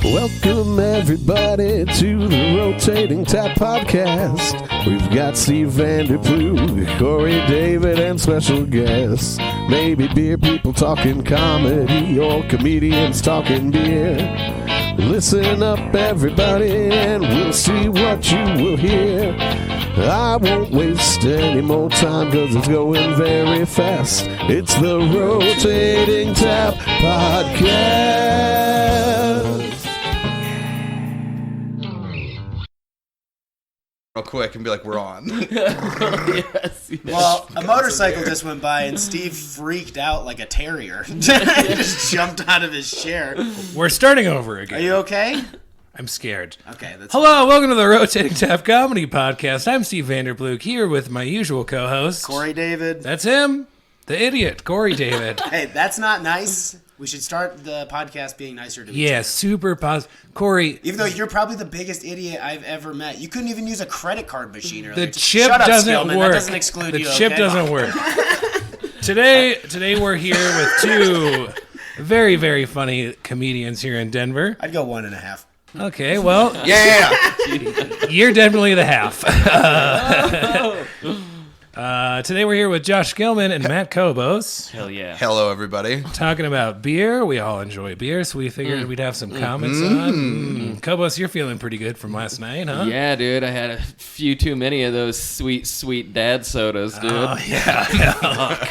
Welcome everybody to the Rotating Tap Podcast. We've got Steve Vanderplug, Korey, David, and special guests. Maybe beer people talking comedy or comedians talking beer. Listen up everybody and we'll see what you will hear. I won't waste any more time cause it's going very fast. It's the Rotating Tap Podcast. Real quick and be like, we're on. yes. Well, a motorcycle just went by and Steve freaked out like a terrier. He just jumped out of his chair. We're starting over again. Are you okay? I'm scared. Okay. Hello, welcome to the Rotating Tap Comedy Podcast. I'm Steve Vanderplug here with my usual co-host. Korey David. That's him, the idiot, Korey David. Hey, that's not nice. We should start the podcast being nicer to each other. Yeah, super positive. Korey. Even though you're probably the biggest idiot I've ever met. You couldn't even use a credit card machine earlier. The chip Shut up, doesn't Skillman. work. That doesn't exclude the you, chip okay? doesn't work. Today we're here with two very, very funny comedians here in Denver. I'd go 1.5. Okay, well, Yeah. you're definitely the half. Today we're here with Josh Skillman and Matt Cobos. Hell yeah. Hello, everybody. Talking about beer. We all enjoy beer, so we figured we'd have some comments on. Cobos, you're feeling pretty good from last night, huh? Yeah, dude. I had a few too many of those sweet, sweet dad sodas, dude. Oh, yeah.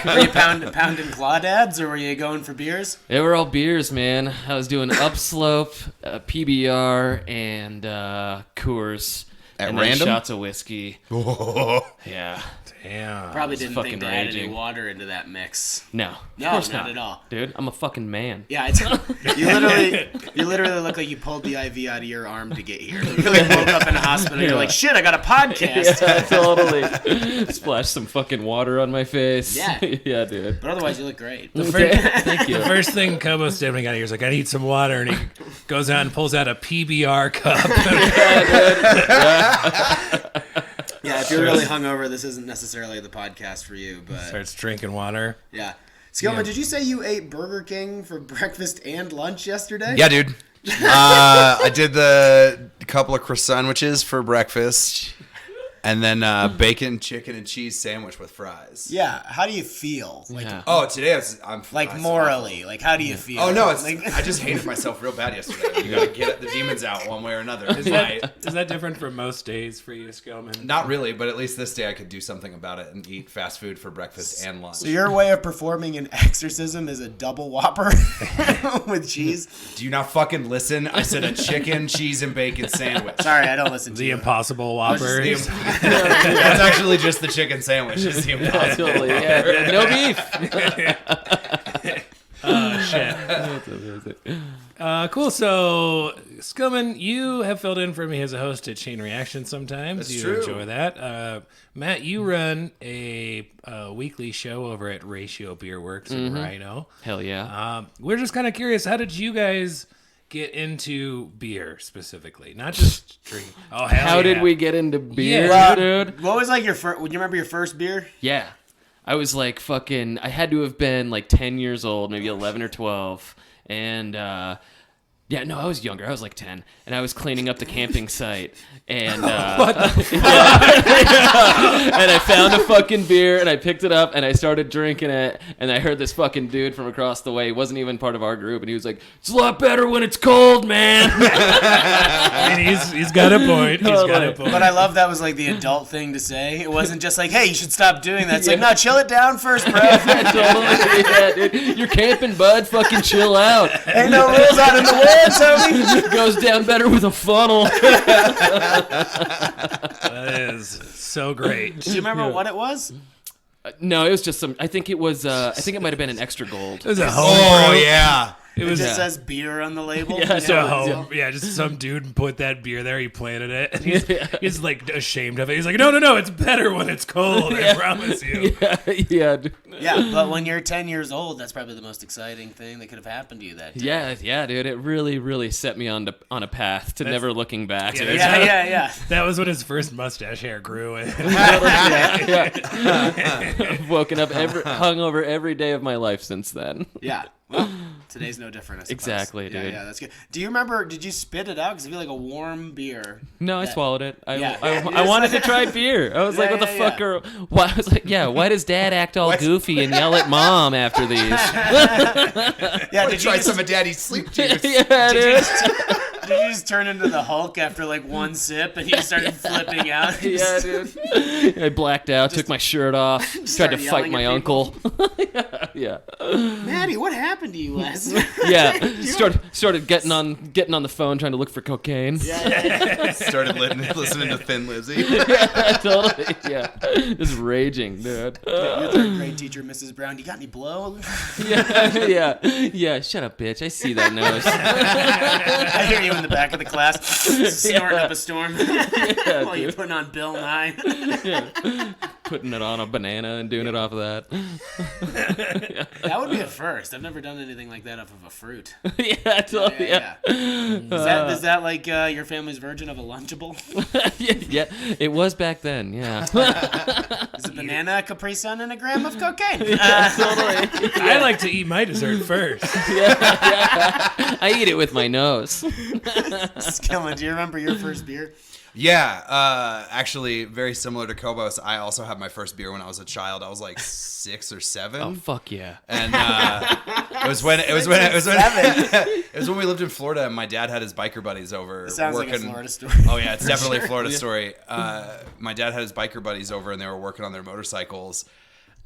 Were you pounding clawdads or were you going for beers? They were all beers, man. I was doing Upslope, PBR, and Coors. At and random? then shots of whiskey. Yeah. Damn. Probably It's didn't fucking think to add any raging. water into that mix. No. No, of course not at all. Dude, I'm a fucking man. Yeah, you literally look like you pulled the IV out of your arm to get here. You like woke up in a hospital. You're like, shit, I got a podcast. Yeah, totally. Splash some fucking water on my face. Yeah. Yeah, dude. But otherwise, you look great. Thank you. The first thing Cobos did when he got here was like, I need some water, and he goes out and pulls out a PBR cup. Yeah, if you're really hungover, this isn't necessarily the podcast for you. But Starts drinking water. yeah, Skillman, Yeah. did you say you ate Burger King for breakfast and lunch yesterday? Yeah, dude. I did the couple of croissant sandwiches for breakfast, and then bacon, chicken, and cheese sandwich with fries. Yeah. How do you feel? Like, Yeah. Oh, today I'm like morally, like how do you feel? Oh no, it's like, I just hated myself real bad yesterday. You gotta get the demons out one way or another. Is that different from most days for you, Skillman? Not really, but at least this day I could do something about it and eat fast food for breakfast and lunch. So your way of performing an exorcism is a double Whopper with cheese? Do you not fucking listen? I said a chicken, cheese, and bacon sandwich. Sorry, I don't listen to The you. Impossible Whopper. That's actually just the chicken sandwich. It's the impossible. Totally. Yeah. No beef. Oh, shit. Cool. So, Skillman, you have filled in for me as a host at Chain Reaction sometimes. That's you true. enjoy that. Matt, you run a weekly show over at Ratio Beer Works in Rhino. Hell yeah. We're just kind of curious, how did you guys get into beer specifically? Not just drink. Oh, hell How yeah. did we get into beer, Yeah. dude? What was like your first? Would you remember your first beer? Yeah. I was like fucking, I had to have been like 10 years old, maybe 11 or 12. And, yeah, no, I was younger. I was like 10. And I was cleaning up the camping site. And, what the fuck? And I found a fucking beer and I picked it up and I started drinking it. And I heard this fucking dude from across the way. He wasn't even part of our group. And he was like, it's a lot better when it's cold, man. And he's got a point. He's got a point. But I love that was like the adult thing to say. It wasn't just like, hey, you should stop doing that. It's like, no, chill it down first, bro. Totally. Yeah, dude. You're camping, bud. Fucking chill out. Ain't no rules out in the woods, homie. It goes down better with a funnel. That is so great. Do you remember what it was? No, it was just some. I think it was. I think it might have been an extra gold. It was a home Oh brew. yeah. It It was just says beer on the label. Yeah, just a totally. home. Yeah, just some dude put that beer there. He planted it. And he's like ashamed of it. He's like, no, it's better when it's cold. I promise you. Yeah, dude. Yeah, but when you're 10 years old, that's probably the most exciting thing that could have happened to you that day. Yeah, dude. It really, really set me on a path to never looking back. Yeah, dude. Yeah. That was when his first mustache hair grew. I've woken up hungover every day of my life since then. Yeah. Well, Today's no different, I suppose. Exactly, Yeah, dude. yeah, that's good. Do you remember, did you spit it out? Because I feel like a warm beer. No, I swallowed it. Yeah. I wanted to try beer. I was like, what the fuck are... Why? I was like, why does Dad act all goofy and yell at Mom after these? Yeah, did you Try just, some of Daddy's sleep juice. Yeah, dude. did you just turn into the Hulk after like one sip and you started flipping out? Yeah, dude. I blacked out, took my shirt off, tried to started fight yelling my at uncle. Yeah. Maddie, what happened to you last night? Yeah. Started getting on the phone trying to look for cocaine. Started listening to Thin Lizzy. Yeah, totally. Yeah. Just raging, dude. Your third grade teacher, Mrs. Brown, you got any blow? Yeah. Shut up, bitch. I see that nose. I hear you in the back of the class snorting up a storm while you're dude. putting on Bill Nye. Putting it on a banana and doing it off of that. That would be a first. I've never done anything like that off of a fruit. Yeah, totally. Yeah. Is that like your family's version of a Lunchable? Yeah. It was back then. Yeah. Is a banana, a Capri Sun, and a gram of cocaine? Totally. I like to eat my dessert first. I eat it with my nose. Skillman, do you remember your first beer? Yeah, actually, very similar to Cobos. I also had my first beer when I was a child. I was like 6 or 7. Oh fuck yeah! And it was when we lived in Florida, and my dad had his biker buddies over. Sounds working. like a Florida story. Oh yeah, it's definitely a Florida story. My dad had his biker buddies over, and they were working on their motorcycles,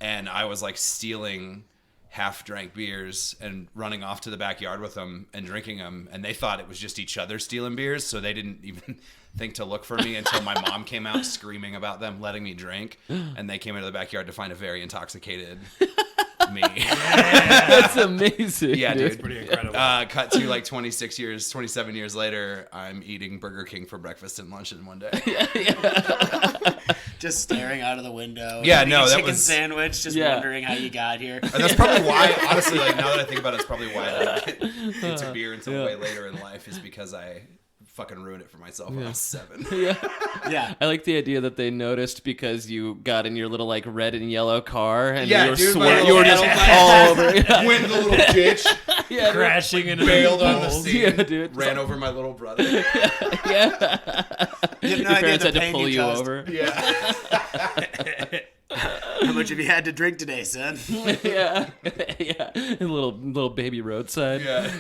and I was like stealing half-drank beers and running off to the backyard with them and drinking them, and they thought it was just each other stealing beers, so they didn't even think to look for me until my mom came out screaming about them letting me drink, and they came into the backyard to find a very intoxicated me. That's amazing. Yeah, dude. dude. Pretty incredible. Cut to like 27 years later, I'm eating Burger King for breakfast and lunch in one day. Just staring out of the window. Yeah, eating no, a that chicken was- sandwich, just Yeah. wondering how you got here. And that's probably why, honestly, like now that I think about it, it's probably why I didn't get into beer until way later in life, is because I fucking ruined it for myself when I was 7. Yeah. I like the idea that they noticed because you got in your little like red and yellow car and Yeah, you were, dude, my you were little just Cadillac. all over. Yeah, Went in the little ditch, yeah, dude. Crashing into bailed the on the poles. scene, Yeah, dude. ran over my little brother. You have no Your idea parents the had to pain pull you caused. over. Yeah. How much have you had to drink today, son? Yeah. A little baby roadside. Yeah.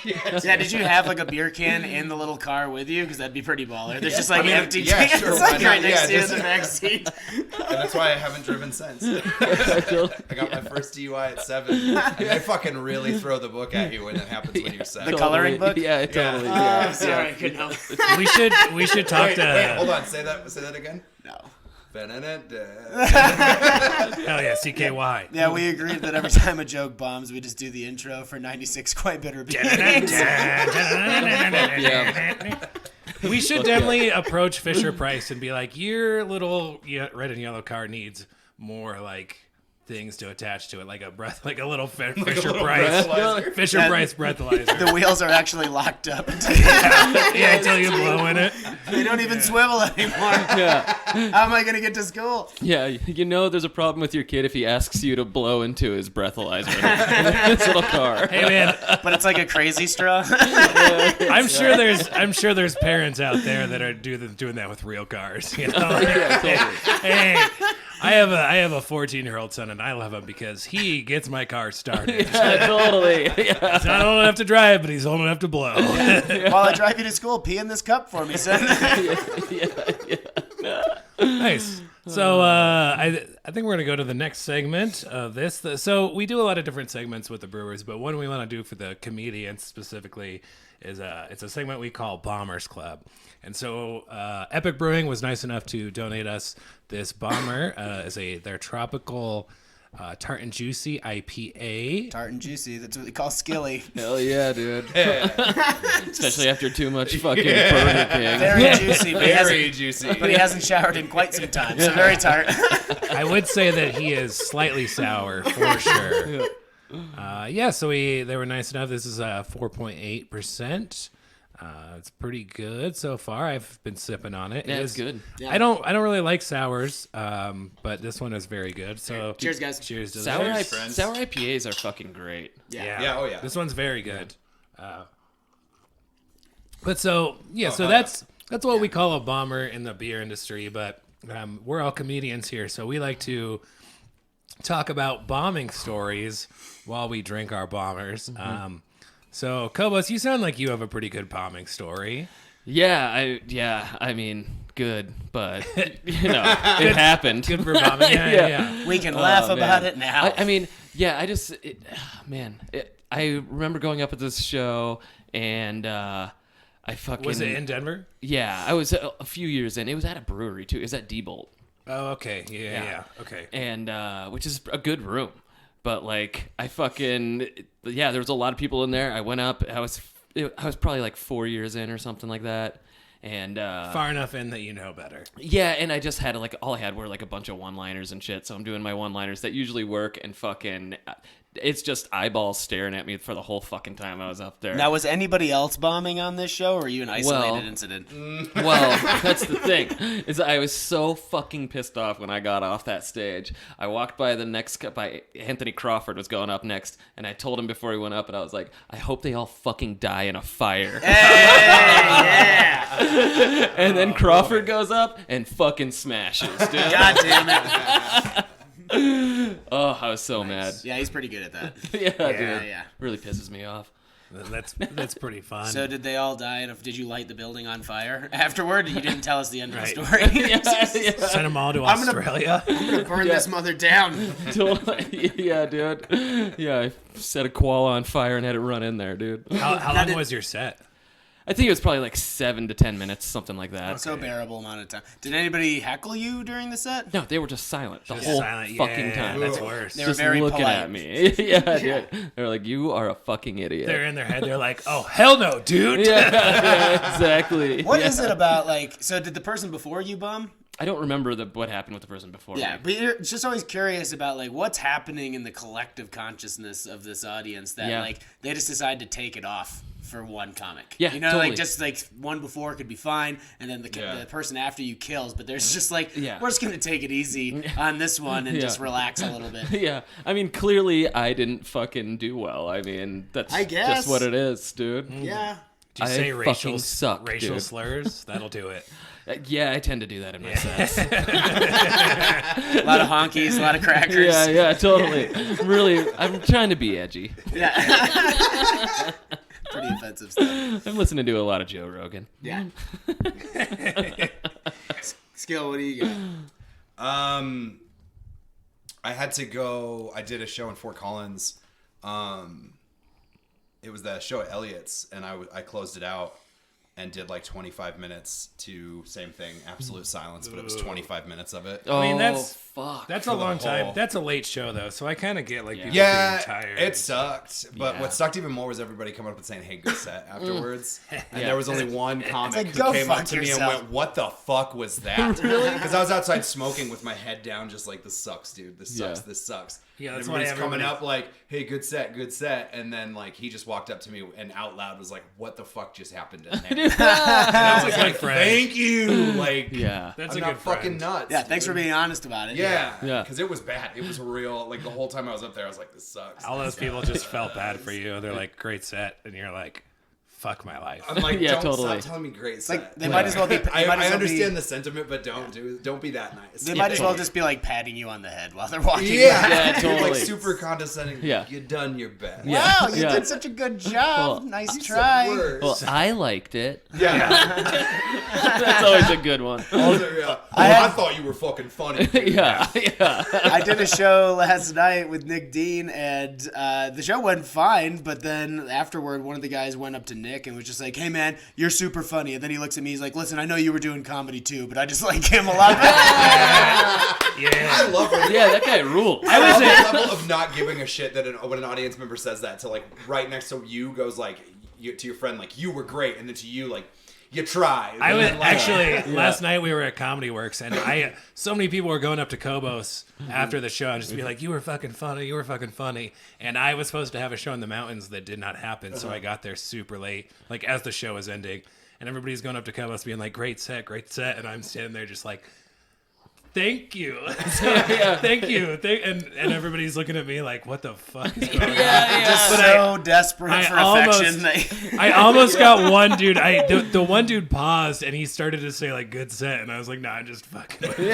Yeah, did you have like a beer can in the little car with you? Because that'd be pretty baller. There's just like I mean, empty yeah, cans sure, like why not? right next Yeah, to you in just- the back seat. And that's why I haven't driven since. I got my first DUI at 7. And they fucking really throw the book at you when it happens when you're 7. The coloring book? Yeah, totally. I'm sorry, I couldn't help. We should talk Wait, hold to. on. Say that again. No. Hell yeah, CKY. Yeah, we agreed that every time a joke bombs, we just do the intro for 96 Quite Bitter Beers. We should definitely approach Fisher Price and be like, your little red and yellow car needs more like things to attach to it, like a little Fisher Price breathalyzer. The wheels are actually locked up. Yeah, until you blow in it. They don't even swivel anymore. Yeah. How am I going to get to school? Yeah, you know there's a problem with your kid if he asks you to blow into his breathalyzer in his little car. Hey man, But it's like a crazy straw. I'm sure there's parents out there that are doing that with real cars. You know, Yeah, totally. hey, I have a 14-year-old son, and I love him because he gets my car started. Yeah, totally. Yeah. He's not old enough to drive, but he's old enough to blow. While I drive you to school, pee in this cup for me, son. Nice. So I think we're gonna go to the next segment of this. So we do a lot of different segments with the brewers, but one we want to do for the comedians specifically is it's a segment we call Bombers Club. And so Epic Brewing was nice enough to donate us this bomber as their tropical tart and juicy IPA. Tart and juicy. That's what they call skilly. Hell yeah, dude. Especially after too much fucking Burger King. Very juicy. But Very juicy. But he hasn't showered in quite some time, so very tart. I would say that he is slightly sour for sure. So they were nice enough. This is 4.8%. It's pretty good so far. I've been sipping on it. Yeah, it's good. Yeah. I don't really like sours, but this one is very good. So Cheers, guys. Cheers to Sour, this. friends. sour IPAs are fucking great. Yeah, oh yeah. This one's very good. But so that's what we call a bomber in the beer industry. But we're all comedians here, so we like to talk about bombing stories while we drink our bombers. So Cobos, you sound like you have a pretty good bombing story. I mean, good, but you know, it happened. Good for bombing. Yeah. We can laugh about man. it now. I mean, yeah, I remember going up at this show and I fucking Was it in Denver? Yeah, I was a few years in. It was at a brewery too. It was at D-Bolt. Oh, okay. Yeah. Okay. And which is a good room. But like there was a lot of people in there. I went up. I was probably like 4 years in or something like that. And Far enough in that you know better. yeah, and I just had all I had were like a bunch of one-liners and shit. So I'm doing my one-liners that usually work, and fucking it's just eyeballs staring at me for the whole fucking time I was up there. Now, was anybody else bombing on this show, or are you an isolated incident? Well, that's the thing. Is I was so fucking pissed off when I got off that stage. I walked by by Anthony Crawford was going up next, and I told him before he went up, and I was like, I hope they all fucking die in a fire. Yeah. And then Crawford goes up and fucking smashes, dude. God damn it. Oh, I was so mad. Yeah, he's pretty good at that. Yeah, dude. Yeah. Really pisses me off. That's pretty fun. So did they all die? And did you light the building on fire afterward? You didn't tell us the end of the Right. story. Send them all to I'm gonna- Australia. I'm gonna burn this mother down. Yeah, dude. Yeah, I set a koala on fire and had it run in there, dude. How long was your set? I think it was probably like 7 to 10 minutes, something like that. So bearable amount of time. Did anybody heckle you during the set? No, they were just silent the Just whole silent. fucking Yeah, time. That's worse. They were Just very looking polite. at me. Yeah, dude. They were like, "You are a fucking idiot." They're in their head. They're like, "Oh hell no, dude!" yeah, exactly. What is it about, like, so did the person before you bum? I don't remember what happened with the person before Yeah, me. but you're just always curious about, like, what's happening in the collective consciousness of this audience that, Yeah. like, they just decide to take it off for one comic. Yeah, you know, totally. like, just, like, one before could be fine, and then the person after you kills, but there's just, like, Yeah. we're just going to take it easy on this one and Yeah. just relax a little bit. Yeah, I mean, clearly I didn't fucking do well. I mean, that's I guess. just what it is, dude. Yeah. Do you I say fucking suck, racial dude. slurs? That'll do it. Yeah, I tend to do that in my sets. A lot of honkies, a lot of crackers. Yeah, totally. I'm trying to be edgy. Yeah. Pretty offensive stuff. I'm listening to a lot of Joe Rogan. Yeah. Skill, what do you got? I had to go. I did a show in Fort Collins. It was that show at Elliott's, and I closed it out and did like 25 minutes to same thing, absolute silence, but it was 25 minutes of it. Oh, mean, that's- fuck. That's For a the long time. whole- That's a late show though, so I kind of get like people Yeah, being tired. it sucked. But Yeah. what sucked even more was everybody coming up and saying, "Hey, good set" afterwards. And Yeah. there was only one comic like, who go came up fuck to me yourself. and went, "What the fuck was that?" Really? Because I was outside smoking with my head down, just like, "This sucks, dude. This sucks. Yeah. This sucks." Yeah, and that's why everybody's coming everybody- up like, "Hey, good set, good set," and then like he just walked up to me and out loud was like, "What the fuck just happened in there?" And I was a good like, friend. "Thank you." Like, Yeah. That's I'm a not good fucking friend. nuts. Yeah, thanks for being honest about it. Yeah, Yeah. because it was bad. It was real. Like the whole time I was up there, I was like, "This sucks." All those people just felt bad for you. They're like, "Great set," and you're like, "Fuck my life." I'm like, Yeah, don't totally. stop telling me great It's set. like they might as well be. They I might as well understand be, the sentiment, but don't be that nice. They might as well just be like patting you on the head while they're walking. Yeah, Yeah, Like totally. super condescending. Yeah. You done your best. Yeah. Wow, you Yeah. did such a good job. Well, nice You said try. words. Well, I liked it. Yeah. That's always a good one. I thought you were fucking funny. Yeah, yeah. I did a show last night with Nick Dean, and the show went fine. But then afterward, one of the guys went up to Nick and was just like, "Hey man, you're super funny." And then he looks at me, he's like, "Listen, I know you were doing comedy too, but I just like him a lot better." Yeah. I love it. Yeah, that guy ruled. I love the level of not giving a shit that when an audience member says that to like right next to you goes like to your friend like you were great, and then to you like you tried. I was actually last night we were at Comedy Works, and so many people were going up to Cobos after the show and just be like, "You were fucking funny, you were fucking funny." And I was supposed to have a show in the mountains that did not happen, so I got there super late, like as the show was ending, and everybody's going up to Cobos being like, "Great set," and I'm standing there just like, thank you. Thank you. And everybody's looking at me like, what the fuck is going on? Just so desperate for affection. I almost got one dude. The one dude paused and he started to say like good set, and I was like, nah, I'm just fucking with you.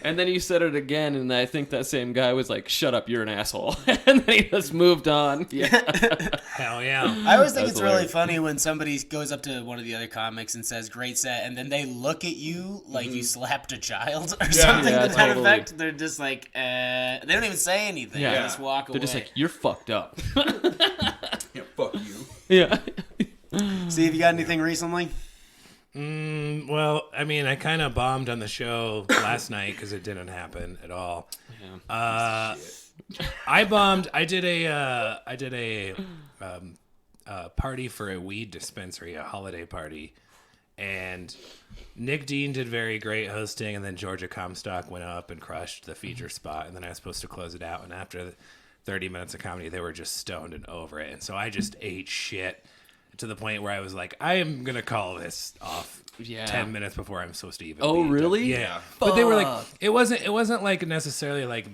And then you said it again, and I think that same guy was like, shut up, you're an asshole. And then he just moved on. Hell yeah. I always think it's really funny when somebody goes up to one of the other comics and says great set, and then they look at you like you slapped a child or something to that effect. They're just like, they don't even say anything. They just walk away. They're just like, you're fucked up. Yeah, fuck you. Yeah. See, have you got anything recently? Well, I mean, I kind of bombed on the show last night because it didn't happen at all. Yeah. I bombed. I did a party for a weed dispensary, a holiday party. And Nick Dean did very great hosting, and then Georgia Comstock went up and crushed the feature spot, and then I was supposed to close it out. And after 30 minutes of comedy, they were just stoned and over it. And so I just ate shit to the point where I was like, I am going to call this off 10 minutes before I'm supposed to even Oh, be really? done. Yeah. But they were like, it wasn't like necessarily like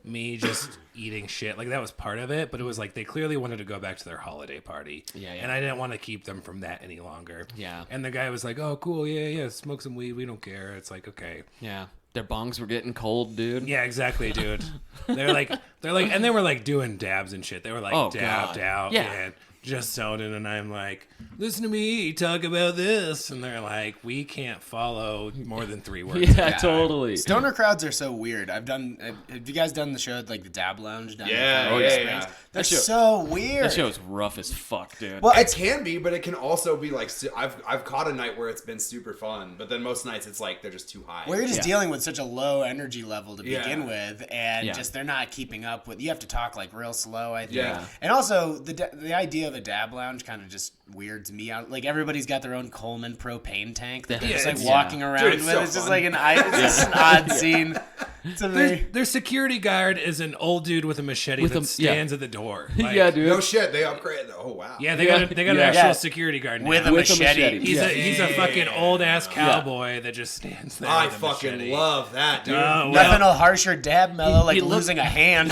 me just eating shit. Like that was part of it, but it was like they clearly wanted to go back to their holiday party. Yeah. And I didn't want to keep them from that any longer. Yeah. And the guy was like, "Oh, cool. Yeah, smoke some weed. We don't care." It's like, "Okay." Yeah. Their bongs were getting cold, dude. Yeah, exactly, dude. they're like and they were like doing dabs and shit. They were like dabbed out and just zoning, and I'm like, "Listen to me talk about this," and they're like, "We can't follow more than 3 words." Yeah, totally. Stoner crowds are so weird. Have you guys done the show at like the Dab Lounge down Yeah, there? They're so weird. That show's rough as fuck, dude. Well, it can be, but it can also be like I've caught a night where it's been super fun, but then most nights it's like they're just too high. Well, you're just dealing with such a low energy level to begin with, and just they're not keeping up with. You have to talk like real slow, I think. Yeah. And also the idea of a Dab Lounge kind of just weirds me out. Like everybody's got their own Coleman propane tank that they're just like walking around Dude, with. so It's just fun. like an odd scene. It's a very... Their security guard is an old dude with a machete that stands at the door. Like, yeah, dude. No shit, they upgraded. Oh wow. Yeah, they got an actual securody guard now. with a machete. He's a fucking old ass cowboy that just stands there. I with a fucking machete. love that, dude. Nothing will harsh your dab mellow like losing a hand.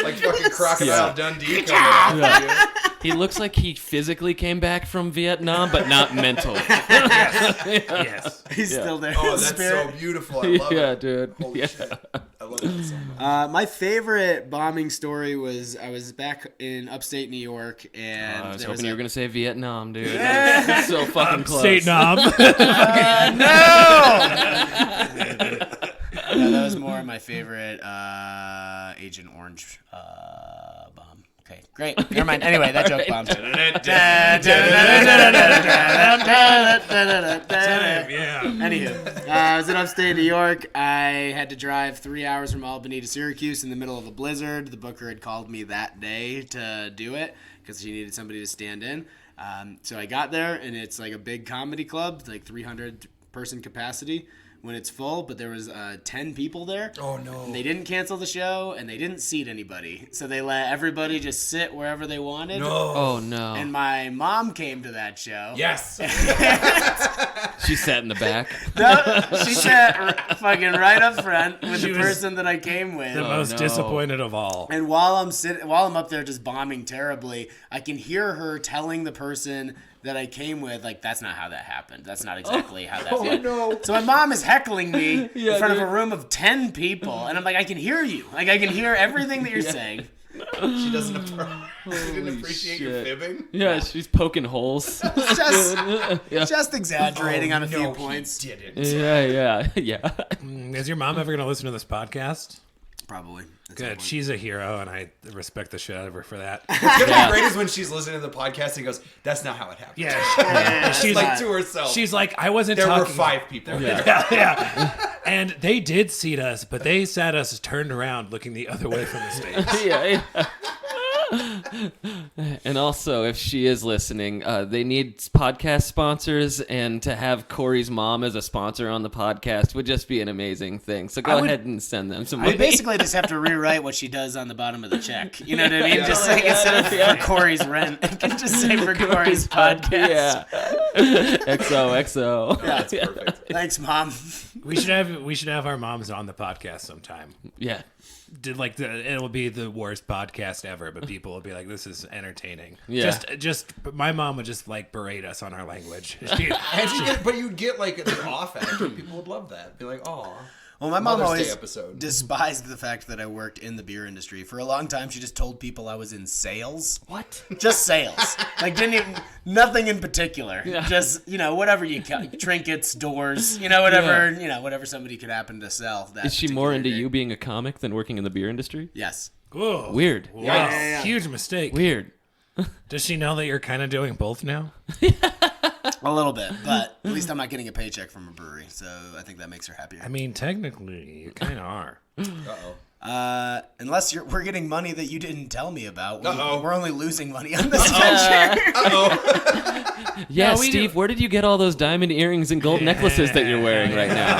Like fucking Crocodile Dundee coming out, dude. He looks like he physically came back from Vietnam, but not mentally. Yes. He's still there. Oh, that's so beautiful. I love it. Dude. Holy shit. I love that so much. My favorite bombing story was I was back in upstate New York, and I was there hoping was you were gonna say Vietnam, dude. That's so fucking close. State knob. No, that was more my favorite Agent Orange bomb. Okay, great. Never mind. Anyway, that joke bombed. Yeah. Anywho, I was in upstate New York. I had to drive 3 hours from Albany to Syracuse in the middle of a blizzard. The booker had called me that day to do it because she needed somebody to stand in. So I got there, and it's like a big comedy club, like 300-person capacity when it's full, but there was 10 people there. Oh, no. And they didn't cancel the show, and they didn't seat anybody. So they let everybody just sit wherever they wanted. No. Oh no. And my mom came to that show. Yes. She sat in the back. No, she sat fucking right up front with the person that I came with. The most disappointed of all. And while I'm up there just bombing terribly, I can hear her telling the person that I came with, like, that's not how that happened. That's not exactly how that went. No. So my mom is heckling me in front of a room of 10 people, and I'm like, I can hear you. Like, I can hear everything that you're saying. She didn't appreciate your fibbing. Yeah, she's poking holes. Just exaggerating on a few points. He didn't. Yeah. Is your mom ever going to listen to this podcast? Probably. At some Good. point. She's a hero, and I respect the shit out of her for that. What's gonna be great is when she's listening to the podcast and goes, "That's not how it happened." Yeah. She's like to herself. She's like, I wasn't there talking. were 5 people. Yeah. And they did seat us, but they sat us turned around looking the other way from the stage. Yeah. And also, if she is listening, they need podcast sponsors, and to have Corey's mom as a sponsor on the podcast would just be an amazing thing. So go ahead and send them some money. We basically just have to rewrite what she does on the bottom of the check. You know what I mean? Just like instead of for Corey's rent, it can just say for Corey's podcast. Yeah. XOXO. Yeah, that's perfect. Thanks, Mom. We should have our moms on the podcast sometime. Yeah. It'll be the worst podcast ever, but people will be like, "This is entertaining." Yeah. My mom would just like berate us on our language. But you'd get like an off actor. People would love that. Be like, oh. Well, my mom Mother's Day always episode. despised the fact that I worked in the beer industry. For a long time, she just told people I was in sales. What? Just sales. Like, nothing in particular. Yeah. Just, whatever trinkets, doors, whatever somebody could happen to sell. Is she more into you being a comic than working in the beer industry? Yes. Whoa. Weird. Wow. Yeah. Huge mistake. Weird. Does she know that you're kind of doing both now? A little bit, but at least I'm not getting a paycheck from a brewery, so I think that makes her happier. I mean, technically, you kind of are. Uh-oh. Unless we're getting money that you didn't tell me about. Uh-oh. We're only losing money on this venture. Yeah, No, we Steve, where did you get all those diamond earrings and gold necklaces that you're wearing right now?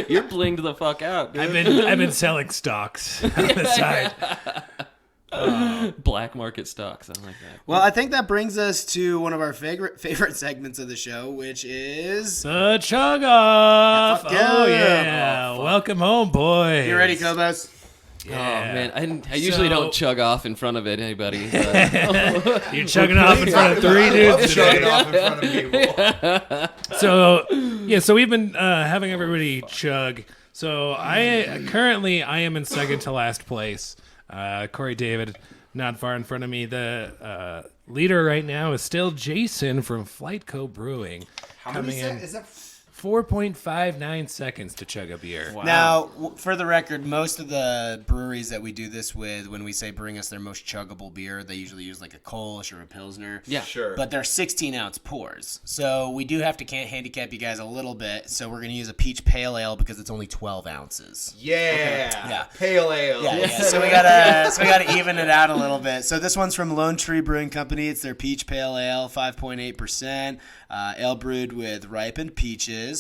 You're blinged the fuck out, dude. I've been selling stocks on the side. Black market stocks. I like that. Well, I think that brings us to one of our favorite segments of the show, which is... The chug off. Fuck yeah. Oh yeah. Welcome home, boys. You ready, Cobos? Oh man, I usually don't chug off in front of anybody. You're chugging off in front of three dudes Chugging today. off in front of people. So we've been having everybody chug. So I am in second to last place. Corey David, not far in front of me. The leader right now is still Jason from Flight Co Brewing. How many is that? 4.59 seconds to chug a beer. Wow. Now, for the record, most of the breweries that we do this with, when we say bring us their most chuggable beer, they usually use like a Kolsch or a Pilsner. Yeah. Sure. But they're 16-ounce pours. So we do have to handicap you guys a little bit. So we're going to use a peach pale ale because it's only 12 ounces. Yeah. Yeah. Pale ale. Yeah. So we gotta even it out a little bit. So this one's from Lone Tree Brewing Company. It's their peach pale ale, 5.8%, ale brewed with ripened peaches.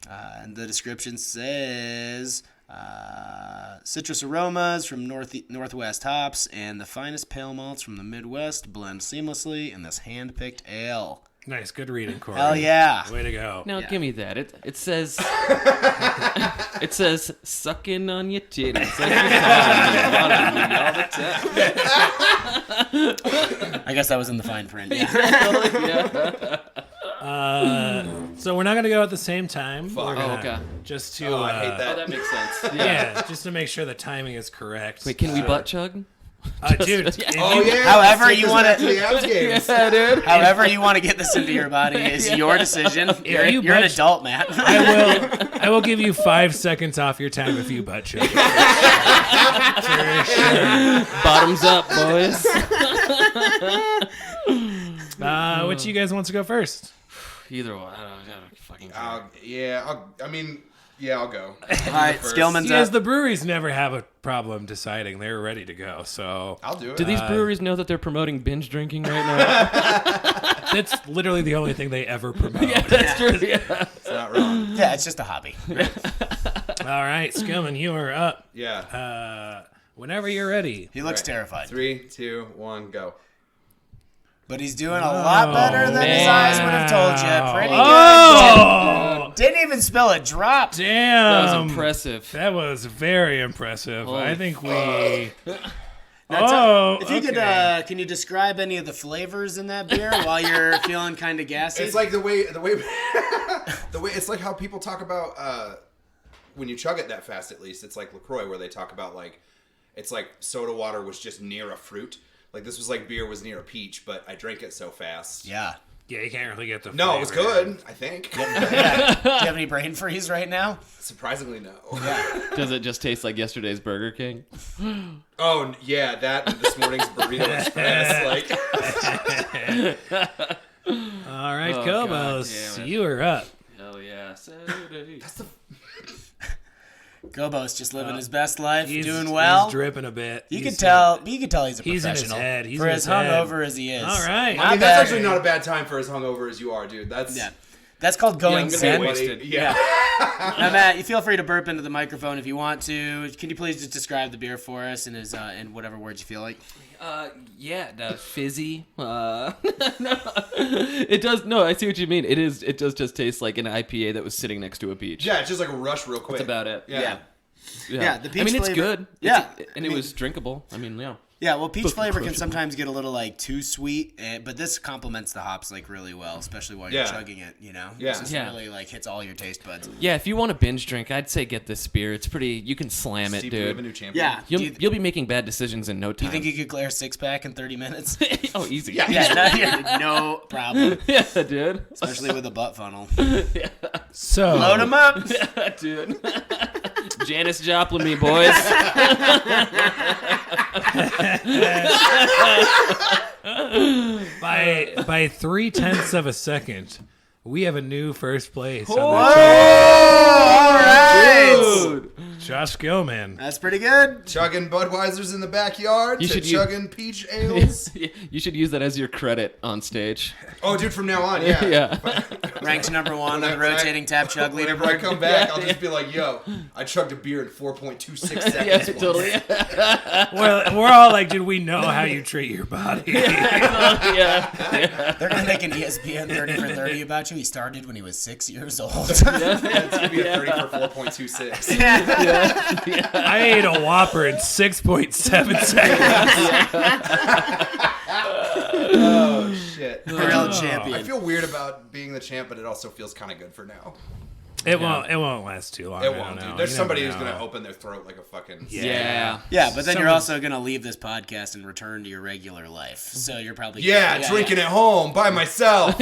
And the description says citrus aromas from northwest hops and the finest pale malts from the Midwest blend seamlessly in this hand-picked ale. Nice, good reading, Corey. Hell yeah! Way to go. Now give me that. It says it says sucking on your titties like you're all the time. I guess that was in the fine print. Yeah. So we're not gonna go at the same time. Fuck. We're gonna, okay. Just to I hate that. Oh, that makes sense. yeah, just to make sure the timing is correct. Wait, can we butt chug? Dude? if Oh you- yeah. However let's take you this wanna- back to the Avs games. Yeah, dude. However you want to get this into your body is your decision. You're an butt- adult, Matt. I will give you 5 seconds off your time if you butt chug. For sure. Bottoms up, boys. Which you guys wants to go first? Either one. I don't fucking care. I'll go. All right, Skillman's Because up. the breweries never have a problem deciding; they're ready to go. So I'll do it. Do these breweries know that they're promoting binge drinking right now? that's literally the only thing they ever promote. That's true. Yeah. It's not wrong. Yeah, it's just a hobby. All right, Skillman, you are up. Yeah. Whenever you're ready. He looks Right. terrified. 3, 2, 1, go. But he's doing a lot better than his man. eyes would have told you. Pretty Oh, good. Didn't even spill a drop. damn! That was impressive. That was very impressive. Holy I think we. If you could, okay. can you describe any of the flavors in that beer while you're feeling kind of gassy? It's like the way it's like how people talk about when you chug it that fast. At least it's like LaCroix, where they talk about like it's like soda water was just near a fruit. Like this was like beer was near a peach, but I drank it so fast. Yeah. Yeah, you can't really get the. No, it was flavor. good. I think. Do you have any brain freeze right now? Surprisingly, no. Does it just taste like yesterday's Burger King? Oh yeah, that and this morning's burrito express. Like. All right, Oh, Cobos, God damn it. you are up. Hell yeah. Saturday. Cobos just living his best life, He's doing well. He's dripping a bit. You can tell he's a He's in his professional. head. He's for in as his head. hungover as he is. All right. I mean, bad. that's actually not a bad time for as hungover as you are, dude. That's That's called going I'm gonna zen. be wasted. Yeah. Now, Matt, you feel free to burp into the microphone if you want to. Can you please just describe the beer for us in whatever words you feel like? Fizzy. No, it does. No, I see what you mean. It does just taste like an IPA that was sitting next to a peach. Yeah, it's just like a rush real quick. That's about it. Yeah. Yeah, the peach I mean, it's flavor- good. Yeah. It was drinkable. I mean, yeah. Yeah, well, peach Fucking flavor can crushable. sometimes get a little like too sweet, but this complements the hops like really well, especially while you're Yeah. chugging it. You know, Yeah. This just Yeah. really like hits all your taste buds. Yeah, if you want a binge drink, I'd say get this beer. It's pretty. You can slam it, Steve, do we have a dude. new champion? Yeah, You'll be making bad decisions in no Do you time. think you could clear a 6-pack in 30 minutes? Oh, easy. Yeah, no problem. Yeah, dude. Especially with a butt funnel. So Load them up. Dude. Janis Joplin me, boys. by 0.3 of a second, we have a new first place. on the All right. Dude. Josh Skillman. That's pretty good. Chugging Budweiser's in in the backyard You to should chugging peach ales. You should use that as your credit on stage. Oh, dude, from now on, yeah. Yeah. Ranked number 1 on the rotating tap chug Whenever I leaderboard. come back, I'll just be like, yo, I chugged a beer in 4.26 seconds. Yeah, once. totally. Well, we're all like, dude, we know how you treat your body. Yeah. They're going to make an ESPN 30 for 30 about you. He started when he was 6 years old. It's going to be a 30 for 4.26. I ate a Whopper in 6.7 seconds. Oh, shit. Real I champion. feel weird about being the champ, but it also feels kind of good for now. It won't last too long. It I won't, don't know. dude. There's You somebody never who's going to know. open their throat like a fucking... Yeah. Yeah, but then you're Someone's- also going to leave this podcast and return to your regular life. So you're probably... Drinking at home by myself.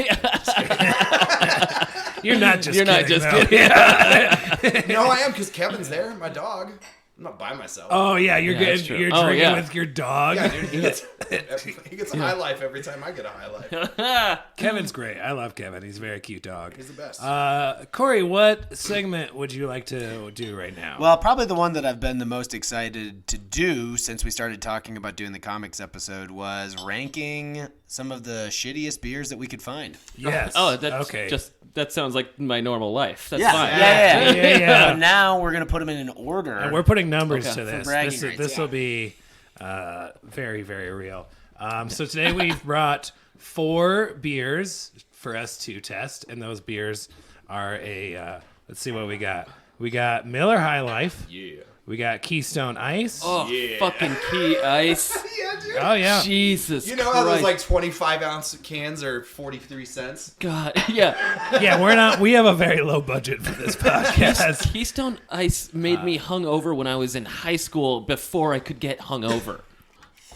You're not just You're not kidding, just though. kidding. No, I am, because Kevin's there, my dog. I'm not by myself. Oh, yeah, you're that's getting, true. you're Oh, drinking yeah. with your dog. Yeah, dude, he gets a high life every time I get a high life. Kevin's great. I love Kevin. He's a very cute dog. He's the best. Corey, what segment would you like to do right now? Well, probably the one that I've been the most excited to do since we started talking about doing the comics episode was ranking some of the shittiest beers that we could find. yes. Oh, that's okay. that sounds like my normal life. That's Yeah, fine. yeah. But now we're going to put them in an order. And we're putting numbers Okay. to this. bragging rights, This will be very, very real. So today we've brought 4 beers for us to test, and those beers are let's see what we got. We got Miller High Life. Yeah. We got Keystone Ice. Oh, fucking key ice. Yeah, dude. Oh, yeah. Jesus You know how those Christ. like 25-ounce cans are 43 cents? God, yeah. Yeah, we have a very low budget for this podcast. Keystone Ice made me hungover when I was in high school before I could get hungover.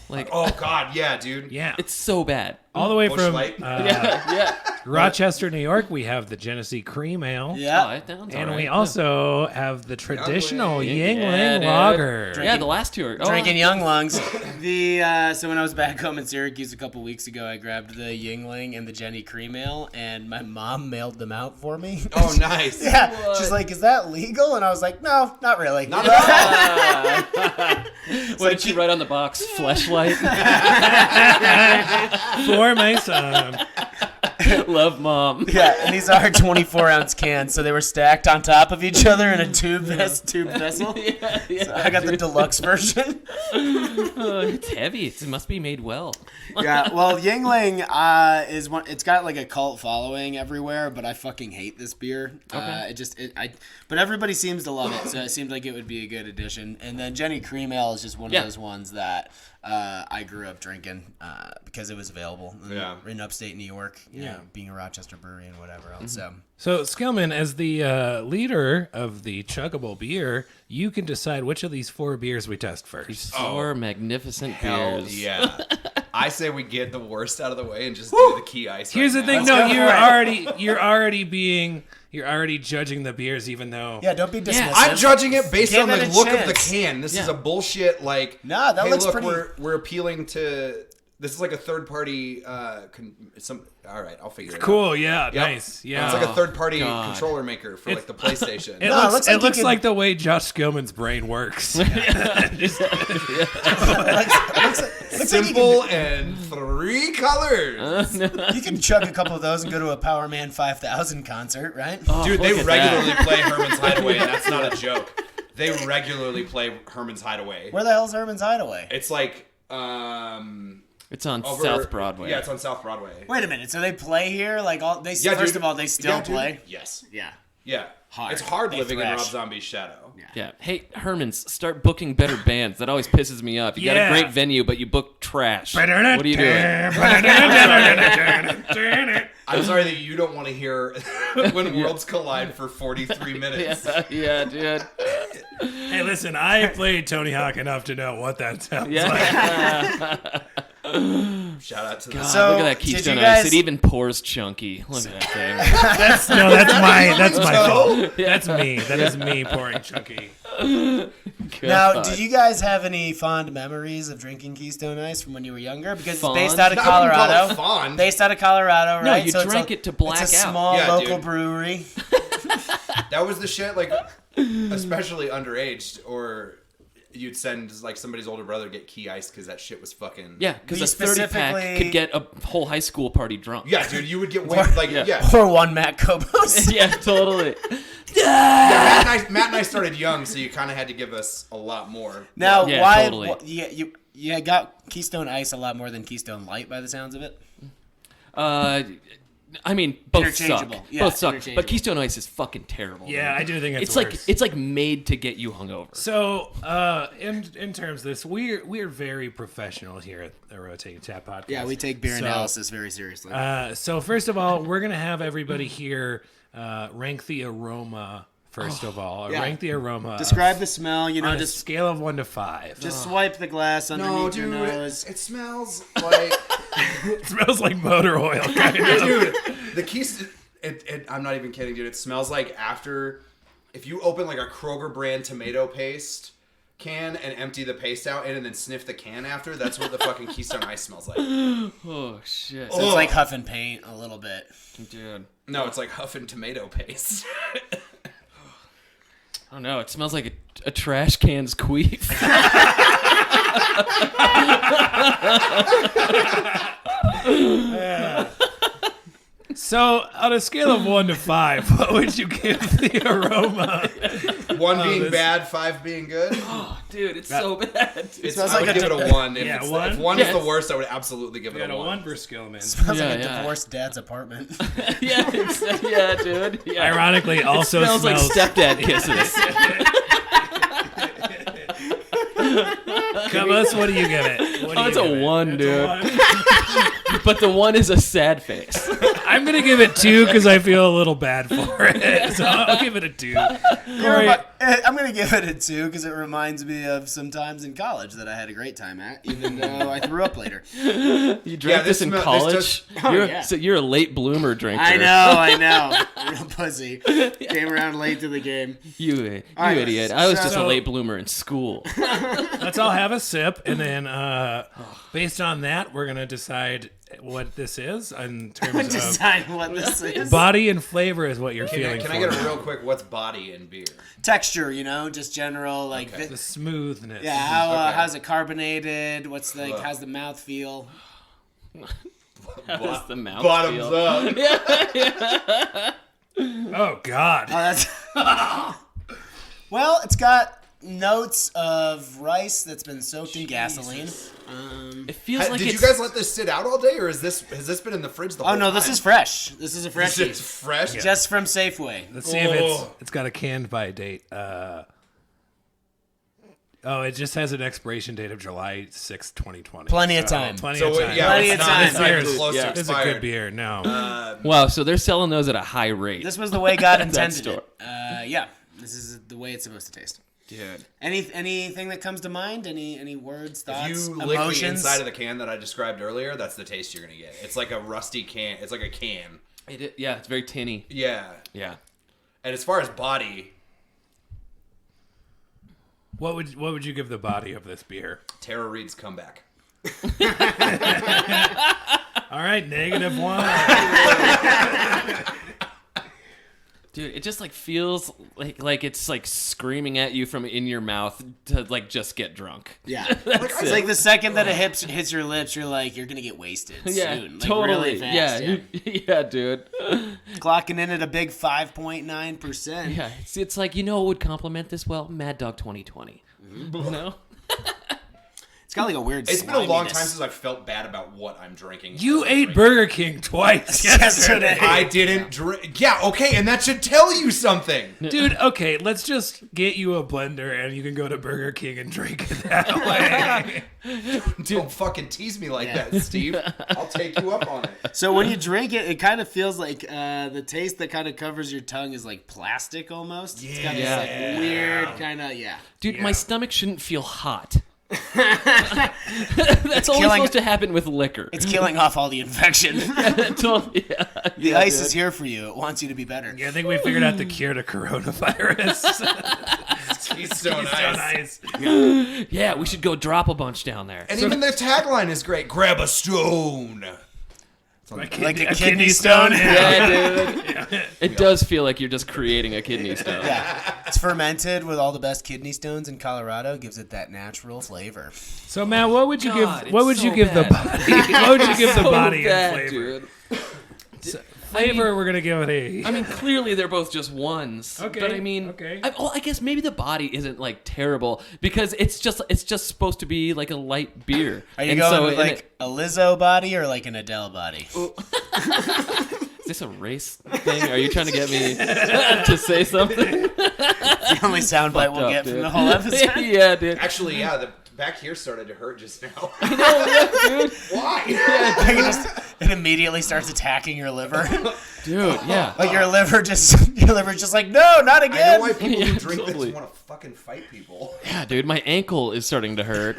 Like, Oh, God, yeah, dude. Yeah. it's so bad. All the way Busch from Light. Yeah. Rochester, New York, we have the Genesee Cream Ale. Yeah. Oh, it sounds And all we right. also have the traditional Yingling. Yingling dude. Lager. Yeah, the last two are Drinking Young Lungs. So when I was back home in Syracuse a couple weeks ago, I grabbed the Yingling and the Jenny Cream Ale, and my mom mailed them out for me. Oh, nice. Yeah, she's like, "Is that legal?" And I was like, "No, not really." Not at all. What did she write on the box? Fleshlight. For my son. Love, mom. Yeah, and these are 24-ounce cans, so they were stacked on top of each other in a tube vessel. Yeah. So I got the deluxe version. It's heavy. It must be made well. Yeah, well, Yingling is one. It's got like a cult following everywhere, but I fucking hate this beer. Okay. But everybody seems to love it, so it seemed like it would be a good addition. And then Jenny Cream Ale is just one Yeah. of those ones that I grew up drinking because it was available in upstate New York. You know, being a Rochester brewery and whatever else. So, Skillman, as the leader of the Chuggable Beer, you can decide which of these 4 beers we test first. 4 magnificent Hell beers. yeah. I say we get the worst out of the way and just do the key ice. Here's right the thing. now. No, you're already judging the beers, even though. Yeah, don't be dismissive. I'm judging it based Give on it the a look of the chance. can. This is a bullshit, like, Nah, that hey, looks look, pretty- we're appealing to This is like a third party. All right, I'll figure it out. Cool. Yeah. Yep. Nice. Yeah. It's like a third party God. controller maker for like the PlayStation. It looks like the way Josh Skillman's brain works. Simple and 3 colors. You can chug a couple of those and go to a Power Man 5000 concert, right? Dude, they look at regularly play Herman's Hideaway, and that's not a joke. They regularly play Herman's Hideaway. Where the hell's Herman's Hideaway? It's like It's on South Broadway. Yeah, it's on South Broadway. Wait a minute. So they play here? Like all they Yeah, first dude. of all, they still Yeah, dude. play? Yes. Yeah. Yeah. Hard. It's hard They living in thrash. Rob Zombie's shadow. Yeah. Hey, Herman's, start booking better bands. That always pisses me off. You got Yeah. a great venue, but you book trash. What are you doing? I'm sorry that you don't want to hear When Worlds Collide for 43 minutes. Yeah, dude. Hey, listen, I played Tony Hawk enough to know what that sounds like. Yeah. Shout out to the God, So, look at that did you Keystone guys- Ice. It even pours chunky. Look at that thing. That's my fault. That's me. That is me pouring chunky. Now, God. did you guys have any fond memories of drinking Keystone Ice from when you were younger? Because Fond? it's based out of I wouldn't call it Colorado. fond. Based out of Colorado, No, right? you So it's drank it to black It's a out. small Yeah, local dude. brewery. That was the shit, like, especially underage, or you'd send like somebody's older brother get key ice because that shit was fucking. Yeah, because We a 30-pack specifically- could get a whole high school party drunk. Yeah, dude, you would get way, like, Yeah. yeah. Or one Matt Cobos. Yeah, totally. Matt and I started young, so you kind of had to give us a lot more. Now, Yeah, why? totally. You got Keystone Ice a lot more than Keystone Light by the sounds of it. I mean, both suck. Interchangeable. Yeah, Both suck. interchangeable. But Keystone Ice is fucking terrible. Yeah, dude. I do think it's worse. like it's like made to get you hungover. So, in terms of this, we're very professional here at the Rotating Tap Podcast. Yeah, we take beer So, analysis very seriously. So first of all, we're gonna have everybody here rank the aroma. First of all, Yeah. rank the aroma. Describe the smell. You know, on a just scale of 1 to 5. just swipe the glass underneath your nose. it smells like. It smells like motor oil, kind of. Dude, the keys. I'm not even kidding, dude. It smells like after, if you open like a Kroger brand tomato paste can and empty the paste out in and then sniff the can after. That's what the fucking Keystone Ice smells like. Oh shit, So it's like huffing paint a little bit. dude. No, it's like huffing tomato paste. I don't know. It smells like a trash can's queef. So, on a scale of 1 to 5, what would you give the aroma? 1 being bad, 5 being good. Dude, it's so bad. Dude. smells I like would a give it a 1. If, Yeah, it's, 1? if 1 is Yes. the worst, I would absolutely give it Got a a 1. 1 for Skillman. Smells like a Yeah. divorced dad's apartment. Yeah, yeah, dude. Yeah. Ironically, also smells like stepdad kisses. Cobos, what do you give it? What do Oh, you it's give a it? 1, It's dude. a 1. But the 1 is a sad face. I'm gonna give it 2 because I feel a little bad for it. So I'll give it a 2. Korey, I'm gonna give it a 2 because it reminds me of some times in college that I had a great time at, even though I threw up later. You drank this this in smell- this college? does- yeah. So you're a late bloomer drinker. I know. Real pussy. Came around late to the game. You right, idiot. I was just a so- late bloomer in school. let's all have a sip, and then based on that, we're gonna decide what this is in terms of Decide what this is. body and flavor is what you're feeling. Can for I get a now. real quick, what's body in beer? Texture, just general like. the smoothness? Yeah, how's it carbonated? What's like? How's the mouth feel? How does the mouth Bottoms feel? up. Oh God. Oh, that's. Well, it's got notes of rice that's been soaked in gasoline. It feels like Did you it's... guys let this sit out all day, or has this been in the fridge the whole Oh time? no, this is fresh. This is a freshie. It's fresh. Just from Safeway. Let's see if it's got a canned by date. It just has an expiration date of July 6, 2020. Plenty of time. Plenty So of time. yeah, Plenty it's of not, time. it's not even This close to This is a expired. good beer. No. Wow, so they're selling those at a high rate. This was the way God intended store. it. Yeah, this is the way it's supposed to taste. Dude. Anything that comes to mind? Any words, thoughts, If you lick the emotions? inside of the can that I described earlier, that's the taste you're gonna get. It's like a rusty can. It's like a can. Yeah, it's very tinny. Yeah. Yeah. And as far as body, What would you give the body of this beer? Tara Reid's comeback. All right, -1. Dude, it just like feels like it's like screaming at you from in your mouth to like just get drunk. Yeah. It's like the second that it hits your lips, you're like, you're going to get wasted soon. Like, totally. Really fast. Yeah, dude. Clocking in at a big 5.9%. Yeah, it's like, you know what would complement this well? Mad Dog 2020. You know? It's got like a weird It's been a long time sliminess. since I've felt bad about what I'm drinking. You ate Burger King twice yesterday. I didn't drink. Yeah, okay, and that should tell you something. Dude, okay, let's just get you a blender and you can go to Burger King and drink it that way. Don't fucking tease me like that, Steve. I'll take you up on it. So when you drink it, it kind of feels like the taste that kind of covers your tongue is like plastic almost. It's got this like weird kind of, Dude, my stomach shouldn't feel hot. That's always supposed to happen with liquor. It's killing off all the infection. The ice is here for you. It wants you to be better. Yeah, I think we figured out the cure to coronavirus. Keystone Ice. Yeah, we should go drop a bunch down there. And even their tagline is great. Grab a stone. Like a kidney stone? Yeah, dude. It does feel like you're just creating a kidney stone. Yeah. It's fermented with all the best kidney stones in Colorado. Gives it that natural flavor. So Matt, what would you God, give? What would it's you so give the bad. body? What would you give the So body bad, in flavor? dude. Flavor, we're gonna give it a. I mean, clearly they're both just ones. Okay, But I mean, okay. I guess maybe the body isn't like terrible because it's just supposed to be like a light beer. Are you And going so with in like a Lizzo body or like an Adele body? Is this a race thing? Are you trying to get me to say something? The only soundbite we'll Up, get dude. from the whole episode. Yeah, dude. Actually, yeah, the back here started to hurt just now. Dude. Why? It immediately starts attacking your liver. Dude, yeah. Like your liver's just like, no, not I know again. why people who drink totally. this want to fucking fight people. Yeah, dude, my ankle is starting to hurt.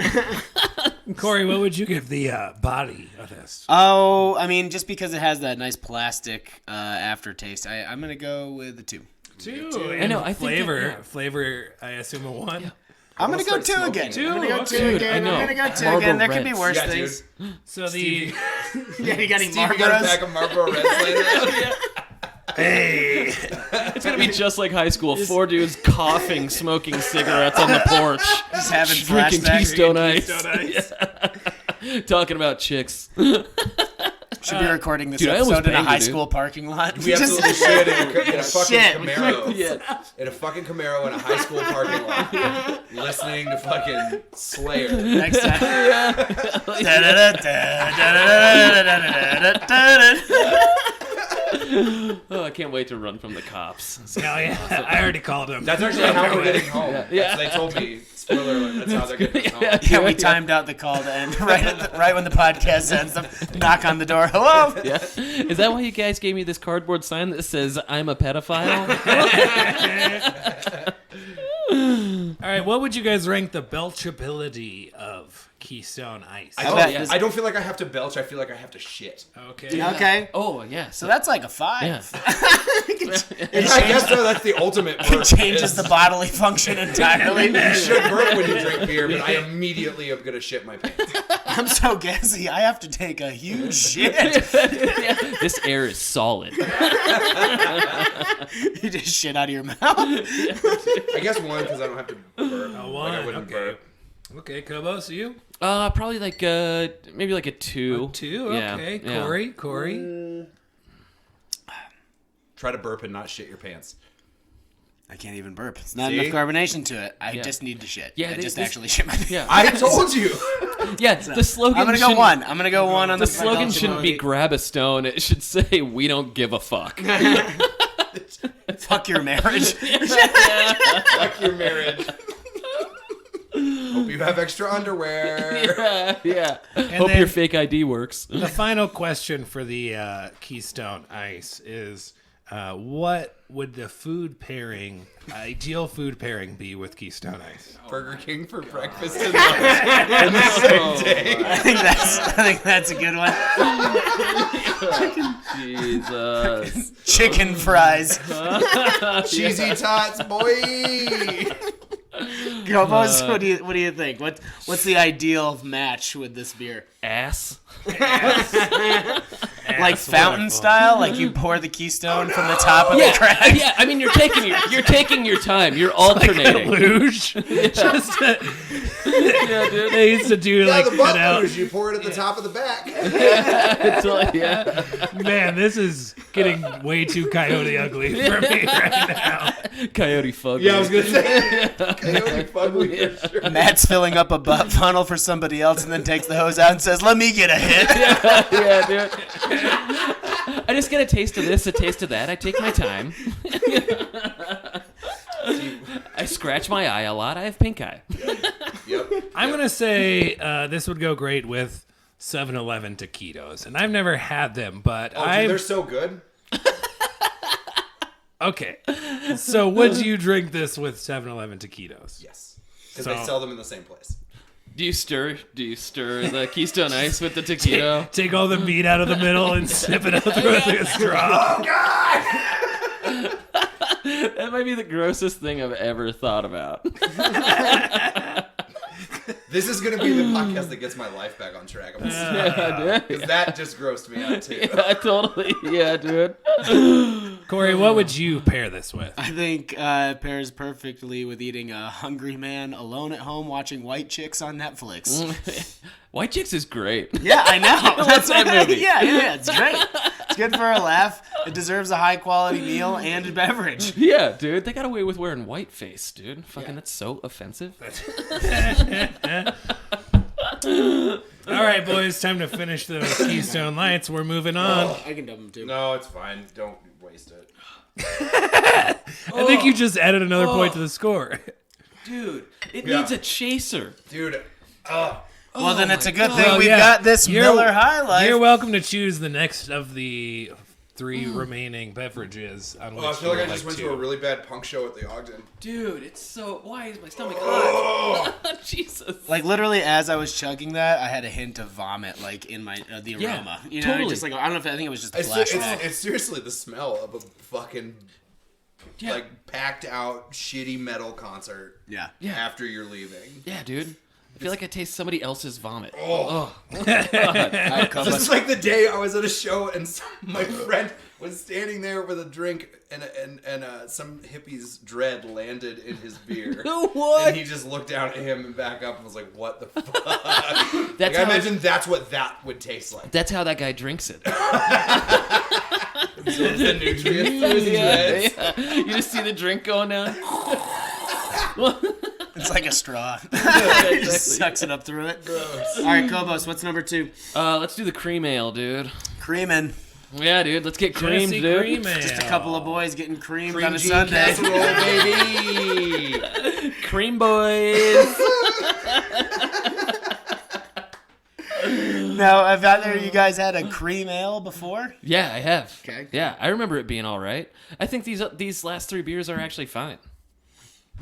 Corey, what would you give the body of this? Oh, I mean, just because it has that nice plastic aftertaste, I'm gonna go with the 2. 2. I know, I think flavor. that- yeah. Flavor. I assume a 1. I'm gonna go start 2 smoking. again. 2? I'm gonna go 2 Okay. again. I know. I'm gonna go 2 Marlboro again. There could be Reds. worse Yeah, dude. things. So the. Yeah, you got any Steve, you got a pack Marlboros? of Marlboro Reds later? Hey. It's gonna be just like high school. 4 dudes coughing, smoking cigarettes on the porch, Just having drinking flashbacks. Keystone Ice, Keystone Ice. talking about chicks. Should be recording this dude, I almost episode in a banged high you, dude. school parking lot. We absolutely should in a fucking Shit. Camaro. Yeah. In a fucking Camaro in a high school parking lot. Listening to fucking Slayer. Next time. Oh, I can't wait to run from the cops. Hell yeah. I already called him. That's actually how we're getting home. Yeah. That's, they told me. Spoiler alert. That's how they're getting us home. Yeah, we timed out the call to end right when the podcast ends. Knock on the door. Hello. Yeah. Is that why you guys gave me this cardboard sign that says I'm a pedophile? All right, what would you guys rank the belchability of Keystone Ice? I don't feel like I have to belch. I feel like I have to shit. Okay. Okay. Oh, yeah. So that's like a 5. Yeah. I guess so. That's the ultimate burp. It changes the bodily function entirely. You should burp when you drink beer, but I immediately am gonna shit my pants. I'm so gassy. I have to take a huge shit. Yeah. This air is solid. You just shit out of your mouth. I guess 1 because I don't have to burp. A 1. Like I wouldn't Okay. burp. Okay, Cobos, you? Probably like maybe like a 2. 2. Yeah, Okay. yeah. Corey. Try to burp and not shit your pants. I can't even burp. It's not See? enough carbonation to it. I Yeah. just need to shit. Yeah, I they- just this- actually shit my pants. Yeah. I told you. Yeah, the slogan I'm gonna go shouldn't- 1. I'm gonna go 1 on The the slogan shouldn't be grab a stone. It should say we don't give a fuck. fuck your marriage. Fuck your marriage. Hope you have extra underwear. Yeah. Hope then- your fake ID works. The final question for the Keystone Ice is, what would the ideal food pairing be with Keystone Ice? Burger King for breakfast and lunch in the same day. I think that's a good one. Jesus. Chicken fries. Cheesy tots, boy. Cobos, what do you think? What's the ideal match with this beer? Ass. Like fountain style, like you pour the Keystone from the top of the crack. Yeah. I mean, you're taking your time. You're alternating. Luge. Just dude. they used to do like the cut butt out. luge, you pour it at the top of the back. Yeah. Man, this is getting way too coyote ugly for me right now. Coyote fugly. Yeah, I was gonna say coyote fugly for sure. Matt's filling up a butt funnel for somebody else and then takes the hose out and says, "Let me get a hit." Yeah, dude. I just get a taste of this, a taste of that. I take my time. I scratch my eye a lot. I have pink eye. Yep. I'm gonna say this would go great with 7-Eleven taquitos, and I've never had them, but They're so good. Okay. So would you drink this with 7-Eleven taquitos? Yes, because they sell them in the same place. Do you stir the Keystone Ice with the taquito? Take all the meat out of the middle and sip it out through a straw. Oh God! That might be the grossest thing I've ever thought about. This is gonna be the podcast that gets my life back on track. Because that just grossed me out too. Yeah, totally. Yeah, dude. Korey, what would you pair this with? I think it pairs perfectly with eating a hungry man alone at home watching White Chicks on Netflix. White Chicks is great. Yeah, I know. That's that movie. Yeah, it's great. It's good for a laugh. It deserves a high quality meal and a beverage. Yeah, dude. They got away with wearing whiteface, dude. Fucking, that's so offensive. All right, boys, time to finish those Keystone Lights. We're moving on. I can dub them too. No, it's fine. Don't waste it. I think you just added another point to the score. Dude, it needs a chaser. Dude. Well, then it's a good thing Well, we've yeah. got this Miller High Life. You're welcome to choose the next of the 3 remaining beverages on which I feel like you I would just went to. to a really bad punk show at the Ogden. Dude, it's so... Why is my stomach hot? Jesus. Like literally, as I was chugging that, I had a hint of vomit, like in my the Yeah, aroma. You know, totally. just like I don't know if I think it was just a It's flashback. seriously the smell of a fucking like packed out shitty metal concert. Yeah. After you're leaving. Yeah, dude. I feel like I taste somebody else's vomit. This is like the day I was at a show and my friend was standing there with a drink and some hippie's dread landed in his beer. What? And he just looked down at him and back up and was like, "What the fuck?" That's I how imagine that's what that would taste like. That's how that guy drinks it. The nutrients through his dreads. Yeah. You just see the drink going down. It's like a straw. It just sucks it up through it. All right, Cobos, what's number 2? Let's do the cream ale, dude. Creamin'. Yeah, dude. Let's get creamed, Tennessee dude. cream ale. Just a couple of boys getting creamed Cream on a cheese Sunday. casserole, baby. Cream boys. Now, have either of you guys had a cream ale before? Yeah, I have. Okay. Yeah, I remember it being all right. I think these last 3 beers are actually fine.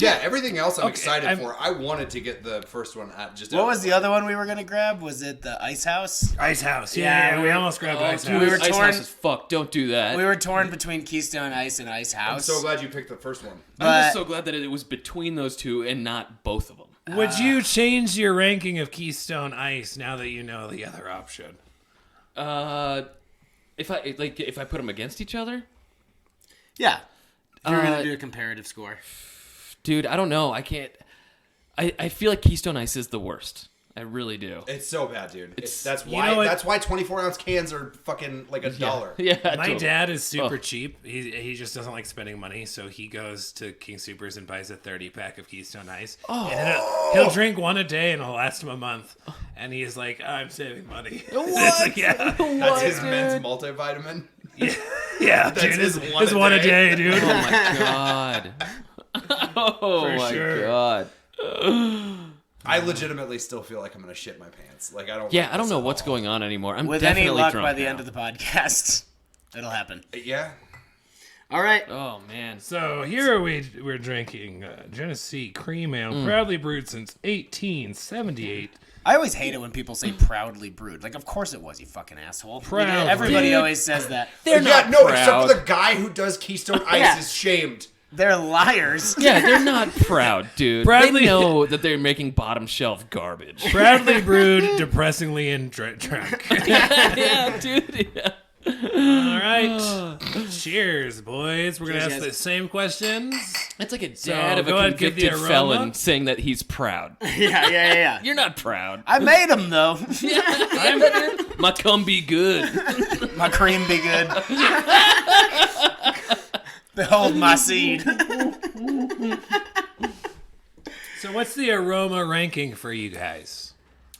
Yeah, everything else I'm Okay, excited for. I wanted to get the first one at just. What was the other one we were going to grab? Was it the Ice House? Ice House. Yeah, Yeah, we almost grabbed Ice Dude, House. We were Ice torn- House is fuck. Don't do that. We were torn between Keystone Ice and Ice House. I'm so glad you picked the first one. I'm just so glad that it was between those two and not both of them. Would you change your ranking of Keystone Ice now that you know the other option? If I put them against each other, Yeah. You're going to do a comparative score. dude, I don't know. I can't. I feel like Keystone Ice is the worst. I really do. It's so bad, dude. That's You why. know what? That's why 24-ounce cans are fucking like $1. Yeah. My totally. dad is super Oh. cheap. He just doesn't like spending money, so he goes to King Supers and buys a 30-pack of Keystone Ice. Oh. And he'll drink one a day, and it'll last him a month. And he's like, "I'm saving money." It's like, yeah, That's his men's multivitamin. yeah, That's dude, his it's one a one a day. day, dude. Oh my god. Oh For my sure. god. I legitimately still feel like I'm gonna shit my pants. Like I don't. Yeah, like I don't this know at what's all. going on anymore. I'm With definitely any luck, drunk by the now. end of the podcast, it'll happen. Yeah. All right. Oh man. So here we're drinking Genesee Cream Ale, proudly brewed since 1878. I always hate it when people say proudly brewed. Like, of course it was, you fucking asshole. Proudly. Everybody Dude. always says that. They're Yeah, not no, proud. except for the guy who does Keystone Ice Yeah. is shamed. They're liars. Yeah, they're not proud, dude. Bradley- They know that they're making bottom shelf garbage. Proudly brewed, depressingly drunk. Yeah, dude. Yeah. All right. Cheers, boys. We're going to Cheers, ask the guys. same questions. It's like a dad of go a ahead, give the convicted aroma. felon saying that he's proud. Yeah. You're not proud. I made them though. My cum be good. My cream be good. Behold my seed. So what's the aroma ranking for you guys?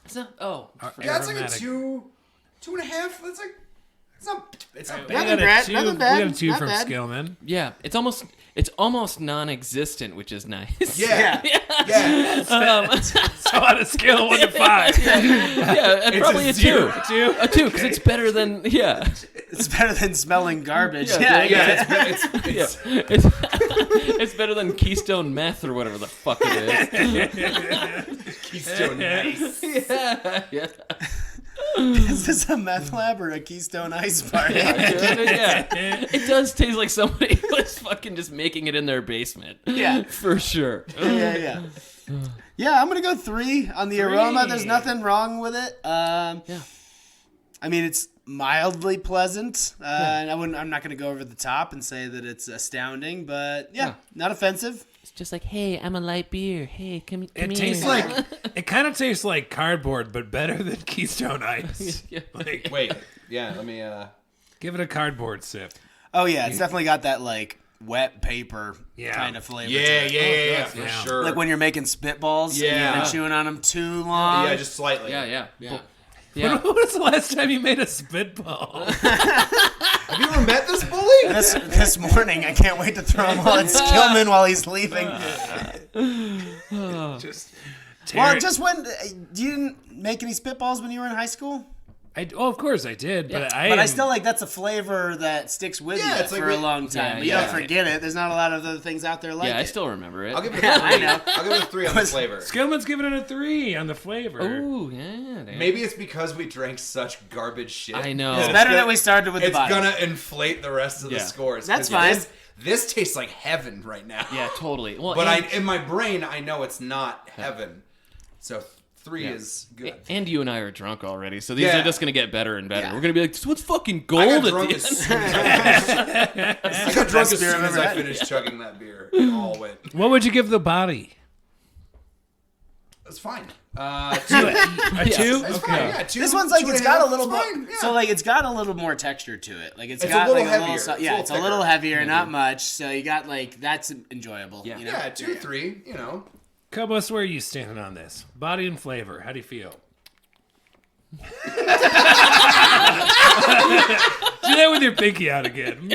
It's not, oh. Yeah, it's like a Aromatic. 2.5. That's like it's not We bad. got a bad, two- nothing bad, We got a 2 not from bad. Skillman. Yeah, it's almost non-existent, which is nice. Yeah. So on a scale of 1 to 5. Yeah, and probably a 2. A 2? A 2, because it's better than, yeah. It's better than smelling garbage. Yeah, Yeah, It's It's better than Keystone Meth or whatever the fuck it is. Keystone Nice. Yeah. Is this a meth lab or a Keystone Ice Bar? Yeah. It does taste like somebody was fucking just making it in their basement. Yeah. For sure. Yeah. Yeah, I'm gonna go 3 on the aroma. There's nothing wrong with it. Yeah. I mean, it's mildly pleasant. And I'm not gonna go over the top and say that it's astounding, but yeah. Not offensive. It's just like, hey, I'm a light beer. Hey, come It here. tastes like it kind of tastes like cardboard, but better than Keystone Ice. Yeah. Like, Wait. Yeah. Let me. give it a cardboard sip. Oh yeah, it's definitely got that like wet paper Yeah. kind of flavor. Yeah. to it. Yeah. For Yeah. sure. Like when you're making spitballs and Yeah. you've been chewing on them too long. Yeah, just slightly. Yeah. Yeah. Yeah. When was the last time you made a spitball? Have you ever met this bully? This morning, I can't wait to throw him all at Skillman while he's leaving. Just tear Well, it- just when you didn't make any spitballs when you were in high school, of course I did, but I but I am- still like that's a flavor that sticks with Yeah, you it's like for a long time. Yeah, but you yeah. don't forget it. There's not a lot of other things out there like Yeah, I it. still remember it. I'll give it a 3. Yeah, I know. I'll give it a 3 on the flavor. Skillman's giving it a 3 on the flavor. Ooh, yeah. Damn. Maybe it's because we drank such garbage shit. I know. It's It's better that we started with the It's body. gonna inflate the rest of the Yeah. scores. That's 'cause fine. This tastes like heaven right now. Yeah, totally. Well, But and, in my brain, I know it's not heaven. So 3 is good. and you and I are drunk already, so these Yeah. are just gonna get better and better. Yeah. We're gonna be like, what's fucking I gold got at the drunk end? as soon as, beer I've ever I had. finished chugging that beer. It all went. What would you give the body? It's fine. 2. A 2? It's Okay. fine. Yeah, 2. This one's like 2 it's and got a half, little it's more. fine, yeah. So like it's got a little more texture to it. Like It's a got little like heavier. a little. It's a Yeah, little it's a little thicker. heavier, not much. So you got like that's enjoyable. Yeah. You know? Yeah, 2, 3. You know. Cobos, where are you standing on this? Body and flavor. How do you feel? Do that with your pinky out again.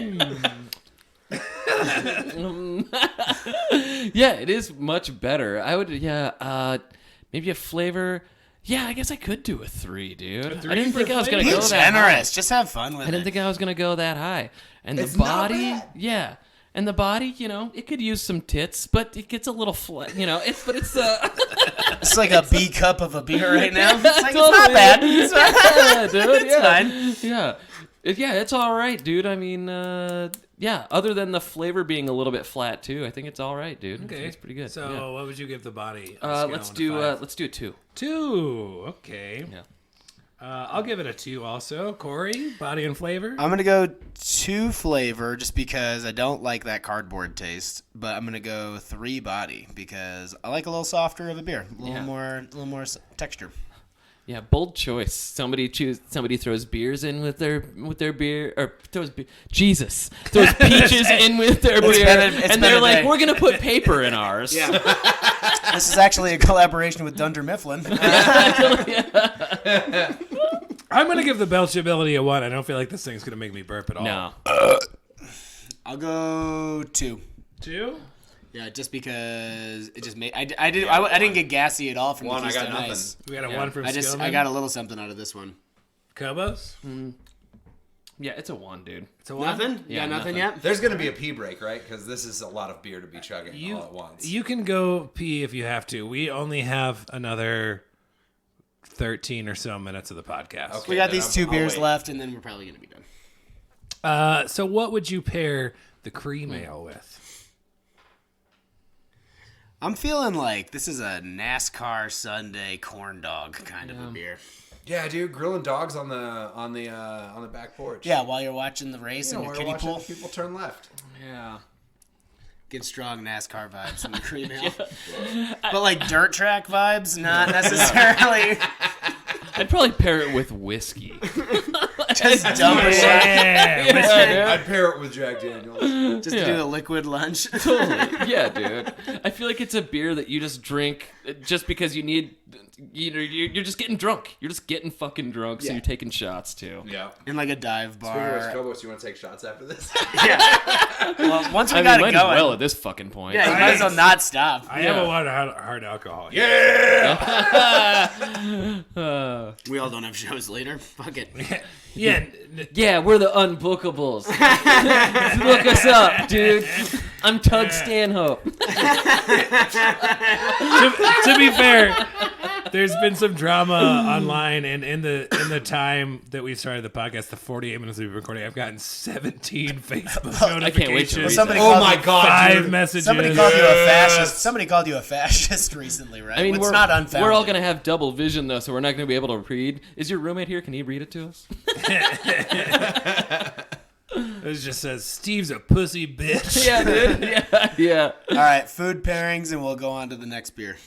Yeah, it is much better. I would, maybe a flavor. Yeah, I guess I could do a 3, dude. three I didn't for think I was gonna flavor? go Be that high. generous. Just have fun with I didn't it. think I was gonna go that high. And It's the not body, bad. yeah. And the body, you know, it could use some tits, but it gets a little flat, you know. It's It's like a B cup of a beer right now. It's like Totally. it's not bad. It's not yeah, dude. It's fine. Yeah. It's all right, dude. I mean, yeah. Other than the flavor being a little bit flat too, I think it's all right, dude. Okay, It's pretty good. So, yeah. what would you give the body? on a scale Let's of do 1 to 5? let's do a 2. 2. Okay. Yeah. I'll give it a 2 also. Corey, body and flavor. I'm gonna go 2 flavor just because I don't like that cardboard taste, but I'm gonna go 3 body because I like a little softer of a beer, a little more texture. Yeah, bold choice. Somebody throws beers in with their beer, or throws peaches in with their beer, it's and been they're a like, day. we're gonna put paper in ours. This is actually a collaboration with Dunder Mifflin. I'm going to give the belchability a 1. I don't feel like this thing's going to make me burp at all. No. I'll go 2. 2? Yeah, just because it just made I didn't get gassy at all from 1, the I got Keystone nothing. Ice. We got a Yeah. 1 from Skillman. I got a little something out of this one. Cobos? Yeah, it's a 1, dude. It's a 1? Nothing? You Yeah, got nothing nothing. yet? There's gonna be a pee break, right? Because this is a lot of beer to be chugging all at once. You can go pee if you have to. We only have another 13 or so minutes of the podcast. Okay. We got then these 2 I'll beers wait. left, and then we're probably gonna be done. So what would you pair the cream ale with? I'm feeling like this is a NASCAR Sunday corn dog kind of a beer. Yeah, dude, grilling dogs on the back porch. Yeah, while you're watching the race in the we're kiddie watching pool. people turn left. Yeah. Get strong NASCAR vibes from the cream ale. But like dirt track vibes, not necessarily. I'd probably pair it with whiskey. Just dump a shot. I'd pair it with Jack Daniels. Just to do a liquid lunch. Totally. Yeah, dude. I feel like it's a beer that you just drink just because you need. You're just getting drunk. You're just getting fucking drunk, so you're taking shots too. Yeah. In like a dive Speaking of which, bar. Cobos, you want to take shots after this? Yeah. Well, once we I got mean, it might as going. well at this fucking point. Yeah, you might as well not stop. I have a lot of hard alcohol. We all don't have shows later. Fuck it. Yeah. Yeah, we're the unbookables. Look us up, dude. I'm Tug Stanhope. To be fair, there's been some drama online, and in the time that we started the podcast, the 48 minutes we've been recording, I've gotten 17 Facebook I can't wait to notifications. read Somebody Oh called my you- god, 5 dude. messages. Somebody called you a fascist. Somebody called you a fascist recently, right? I mean, it's not unfounded. we're all gonna have double vision though, so we're not gonna be able to read. Is your roommate here? Can he read it to us? It just says, Steve's a pussy bitch. Yeah, dude. Yeah. All right, food pairings, and we'll go on to the next beer.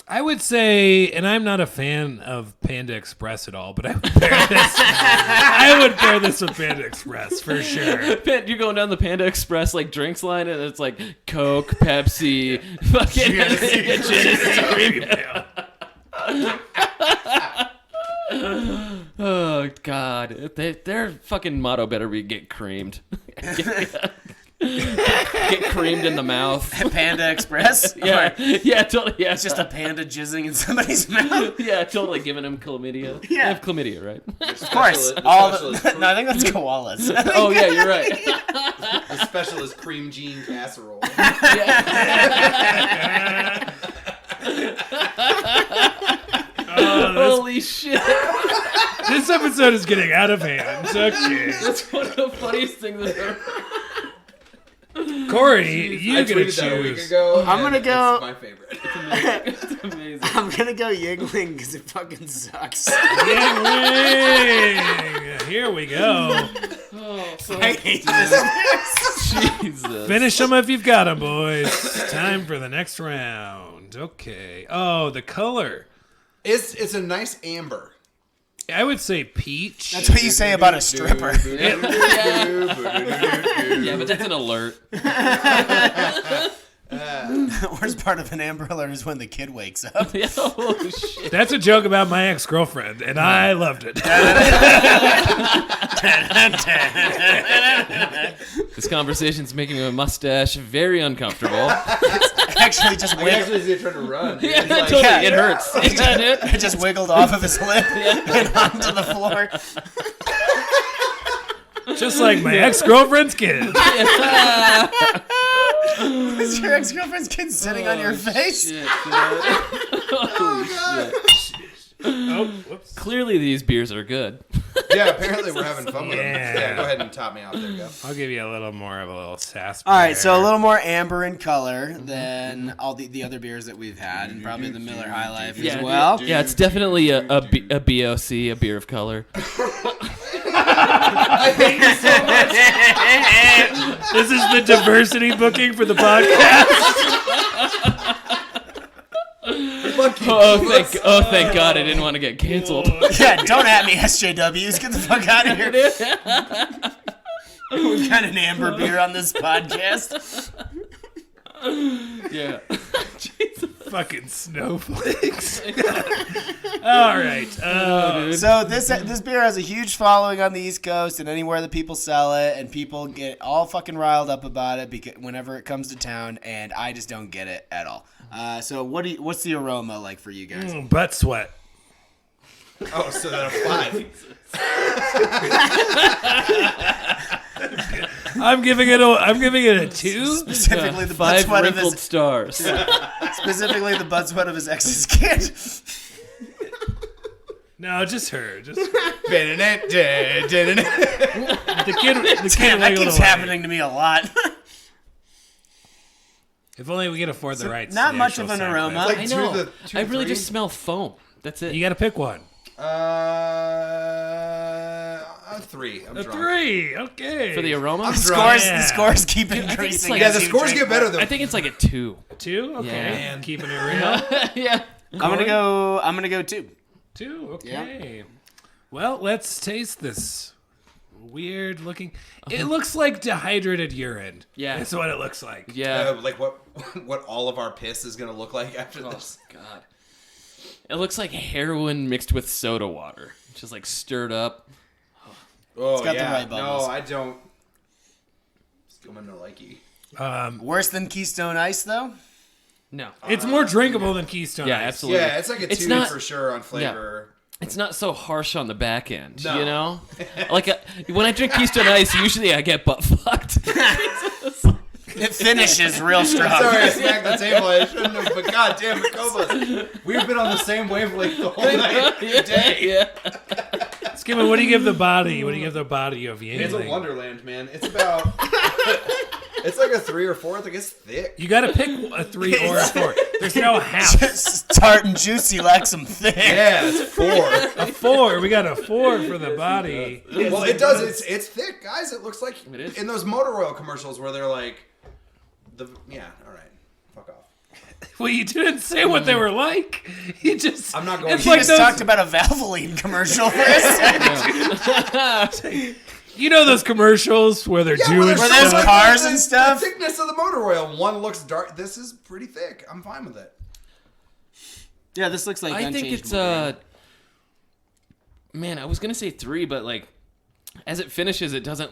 I would say, and I'm not a fan of Panda Express at all, but I would pair this. I would pair this with Panda Express for sure. You're going down the Panda Express like drinks line, and it's like Coke, Pepsi, fucking Genesee Cream. Oh God, their fucking motto better be get creamed. Get creamed in the mouth. Panda Express? Yeah, yeah, totally. Yeah, It's just a panda jizzing in somebody's mouth. yeah, totally giving them chlamydia. Yeah. They have chlamydia, right? Of course. All the, no, I think that's koalas. Oh yeah, you're right. The special is cream jean casserole. Holy shit! This episode is getting out of hand. Okay. That's one of the funniest things I've ever. Corey, you I get to tweeted that a week choose. ago. I'm gonna and go- It's my favorite. It's amazing. I'm going to go Yingling because it fucking sucks. Yingling. Here we go. I hate this. Jesus. Finish them if you've got them, boys. Time for the next round. Okay. Oh, the color. It's a nice amber. I would say peach. That's what you say about a stripper. Yeah, but that's an alert. The worst part of an Amber Alert is when the kid wakes up. Oh shit! That's a joke about my ex-girlfriend, and I loved it. This conversation's making my mustache very uncomfortable. Actually, just I wiggled, actually see it trying to run. Yeah, It's like- totally. yeah. It hurts. it just wiggled off of his lip and onto the floor. Just like my ex-girlfriend's kid. Is your ex-girlfriend's kid sitting on your face? Shit, dude. Holy shit. Oh, whoops. Clearly, these beers are good. Yeah, apparently we're having fun with them. Yeah. Yeah, go ahead and top me off. There you go. I'll give you a little more of a little sass. All right, so a little more amber in color than all the other beers that we've had, and probably the Miller High Life as well. Yeah, it's definitely a BOC, a beer of color. This is the diversity booking for the podcast. Oh, thank God I didn't want to get canceled. Yeah, don't at me, SJWs. Get the fuck out of here. We've got an amber beer on this podcast. Yeah. Fucking snowflakes. All right. So this beer has a huge following on the East Coast and anywhere that people sell it, and people get all fucking riled up about it because whenever it comes to town, and I just don't get it at all. So what's the aroma like for you guys? Butt sweat. Oh, so that a 5. I'm giving it a 2. Specifically the butt 5 sweat of wrinkled his stars. specifically the butt sweat of his ex's kid. No, just her. Just her. Damn, The kid Damn, that wiggled keeps away. happening to me a lot. If only we could afford the rights. not to the much actual of an sound aroma. clip. Like I two know. of the- two I of really three? just smell foam. That's it. You got to pick one. 3. I'm A drunk. 3. Okay. For the aroma? I'm The drunk. scores, Yeah. the scores keep think it's increasing. like- Yeah, as the you scores drink get better more. though. I think it's like a 2. 2. Okay. Yeah. Keeping it real. Yeah. I'm gonna go 2. 2. Okay. Well, let's taste this weird looking. It looks like dehydrated urine. Yeah. That's what it looks like. Yeah. Like what all of our piss is gonna look like after this. God. It looks like heroin mixed with soda water. Just like stirred up. Oh, got the yeah. right bubbles. No, I don't. Skillman no likey. Worse than Keystone Ice, though? No. It's more drinkable than Keystone Yeah, Ice. absolutely. Yeah, it's like a It's 2 not- for sure on flavor. It's not so harsh on the back end, No. you know? Like, when I drink Keystone Ice, usually I get butt fucked. It finishes real strong. Sorry, I smacked the table. I shouldn't have, but goddamn it, Cobos. We've been on the same wavelength the whole night. Yeah. Skimmer, what do you give the body? What do you give the body of Yingling? It's a wonderland, man. It's about. It's like a 3 or 4. I think it's thick. You got to pick a 3 or a 4. There's no half. Just tart and juicy like some thick. Yeah, it's 4. A 4. We got a 4 for the body. Well, it does. It's thick, guys. It looks like It is. in those motor oil commercials where they're like, yeah, all right, fuck off. Well, you didn't say what they were like. You just. I'm not going It's to. You like just those, talked about a Valvoline commercial for a second. you know those commercials where they're doing Where there's stuff? cars and stuff? The thickness of the motor oil. One looks dark. This is pretty thick. I'm fine with it. Yeah, this looks like I think it's, man, I was going to say 3, but, like, as it finishes, it doesn't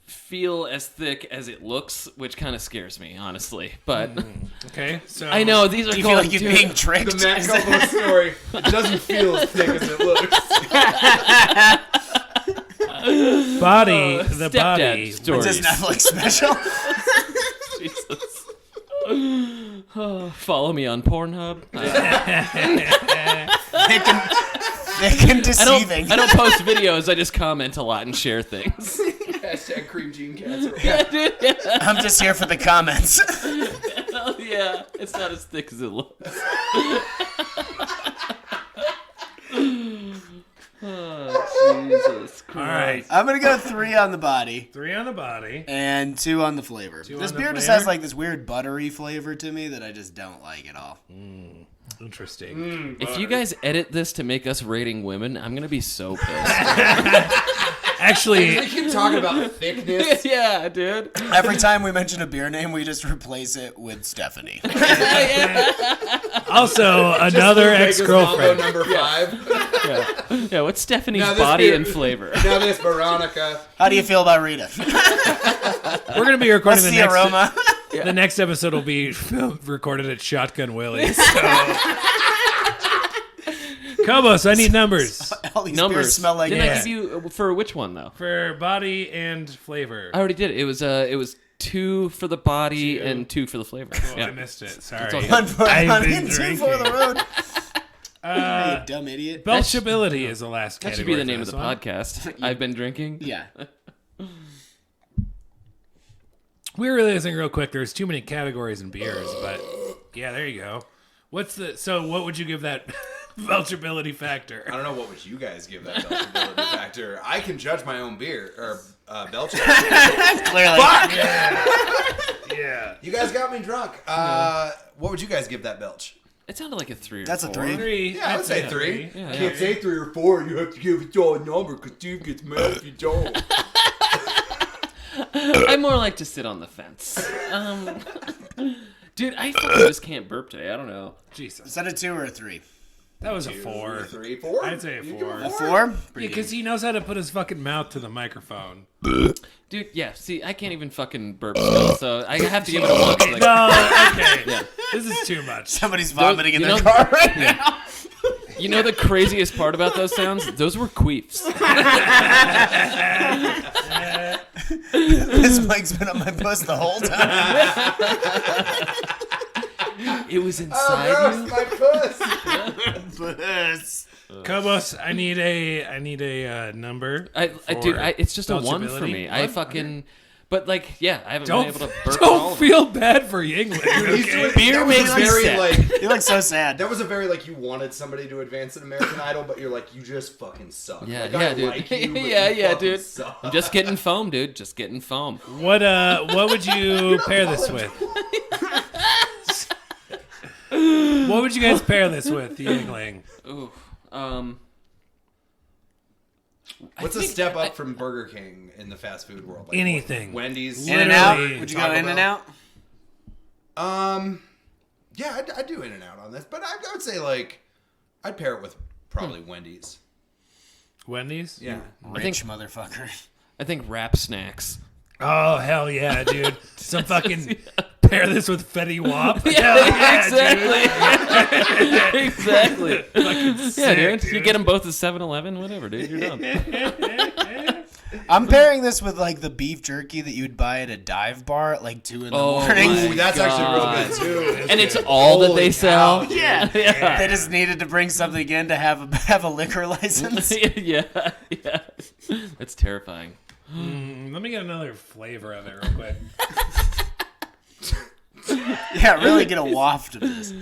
feel as thick as it looks, which kind of scares me, honestly. But Okay, so. I know these are Do you feel going like you're to... being tricked? The Matt Cobos story. It doesn't feel as thick as it looks. Body, the Stepdad body. stories. It's his Netflix special. Jesus. Follow me on Pornhub. Thick and deceiving. I don't post videos. I just comment a lot and share things. Hashtag cream jean casserole. Yeah, dude. Yeah. I'm just here for the comments. Oh, yeah. It's not as thick as it looks. Oh, Jesus Christ. All right. I'm gonna go 3 on the body 3 on the body. and 2 on the flavor. Two This on the beer just flavor? has like this weird buttery flavor to me that I just don't like at all. Interesting. If you guys edit this to make us rating women, I'm going to be so pissed. Actually, They keep talking about thickness. Yeah, dude. Every time we mention a beer name, we just replace it with Stephanie. also another Vegas ex-girlfriend. Mambo number 5. Yeah, what's Stephanie's Now this body beer- and flavor? Now this Veronica. How do you feel about Rita? We're gonna be recording What's the the next. aroma? The next episode will be recorded at Shotgun Willie's. So. Cobos, I need numbers All these Numbers. beers smell like Didn't Yeah. I give you for which one though? for body and flavor. I already did. It was 2 for the body and 2 for the flavor. Oh, Yeah. I missed it. Sorry. all good. one for I've money been and 2 drinking. for the road. Hey, you dumb idiot. Belchability is the last That category. should be the for name of this the one. podcast. I've been drinking. Yeah. We're realizing real quick there's too many categories in beers, but yeah, there you go. So what would you give that belchability I factor? don't know what would you guys give that belchability factor. I can judge my own beer or belching. Clearly. Yeah. You guys got me drunk. What would you guys give that belch? It sounded like a 3 or That's a 4. 3. 3. Yeah, I would say 3. Yeah, You can't say 3 or 4. You have to give it all a number because Steve gets mad if you don't. I more like to sit on the fence. Dude, I fucking just can't burp today. I don't know. Jesus. Is that a 2 or a 3? That was a 4. 3, 4? I'd say a You 4. give A 4? Pretty Because he knows how to put his fucking mouth to the microphone. Dude, yeah, see, I can't even fucking burp still, so I have to give it a 1. Like, No, okay. Yeah. This is too much. Somebody's vomiting in you their know- car right now. You know the craziest part about those sounds? Those were queefs. This mic's been on my puss the whole time. It was Oh, inside gross, you. my puss. Puss. Cobos, I need a number. Dude, it's just a 1 for belchability. me. I fucking... But like, yeah, I haven't been able to burp all Don't of feel bad for Yingling. He's doing, Beer that was makes me very sad. like. You look so sad. That was a very like you wanted somebody to advance in American Idol, but you're like you just fucking suck. Yeah, like, yeah, I dude. Like you, but yeah, you yeah, fucking dude. Suck. I'm just getting foam, dude. Just getting foam. What would you pair this with? What would you guys pair this with, the Yingling? Ooh. What's a step up from Burger King in the fast food world? Like, Anything. Wendy's. In-N-Out? Literally. Would you go In-N-Out? Yeah, I'd do In-N-Out on this, but I would say like I'd pair it with probably Wendy's. Wendy's? Yeah. Rich motherfucker. I think wrap snacks. Oh, hell yeah, dude. Some fucking pair this with Fetty Wap. Hell yeah, dude. Exactly. Fucking Yeah, sick, dude. You get them both at 7-Eleven, whatever, dude. You're done. I'm pairing this with like the beef jerky that you would buy at a dive bar at like 2 in the morning. my Ooh, that's actually real God. good too. And it's all that they Holy sell. cow, dude. Yeah. They just needed to bring something in to have a liquor license. yeah. That's terrifying. Let me get another flavor of it real quick. Yeah, really get a waft of this.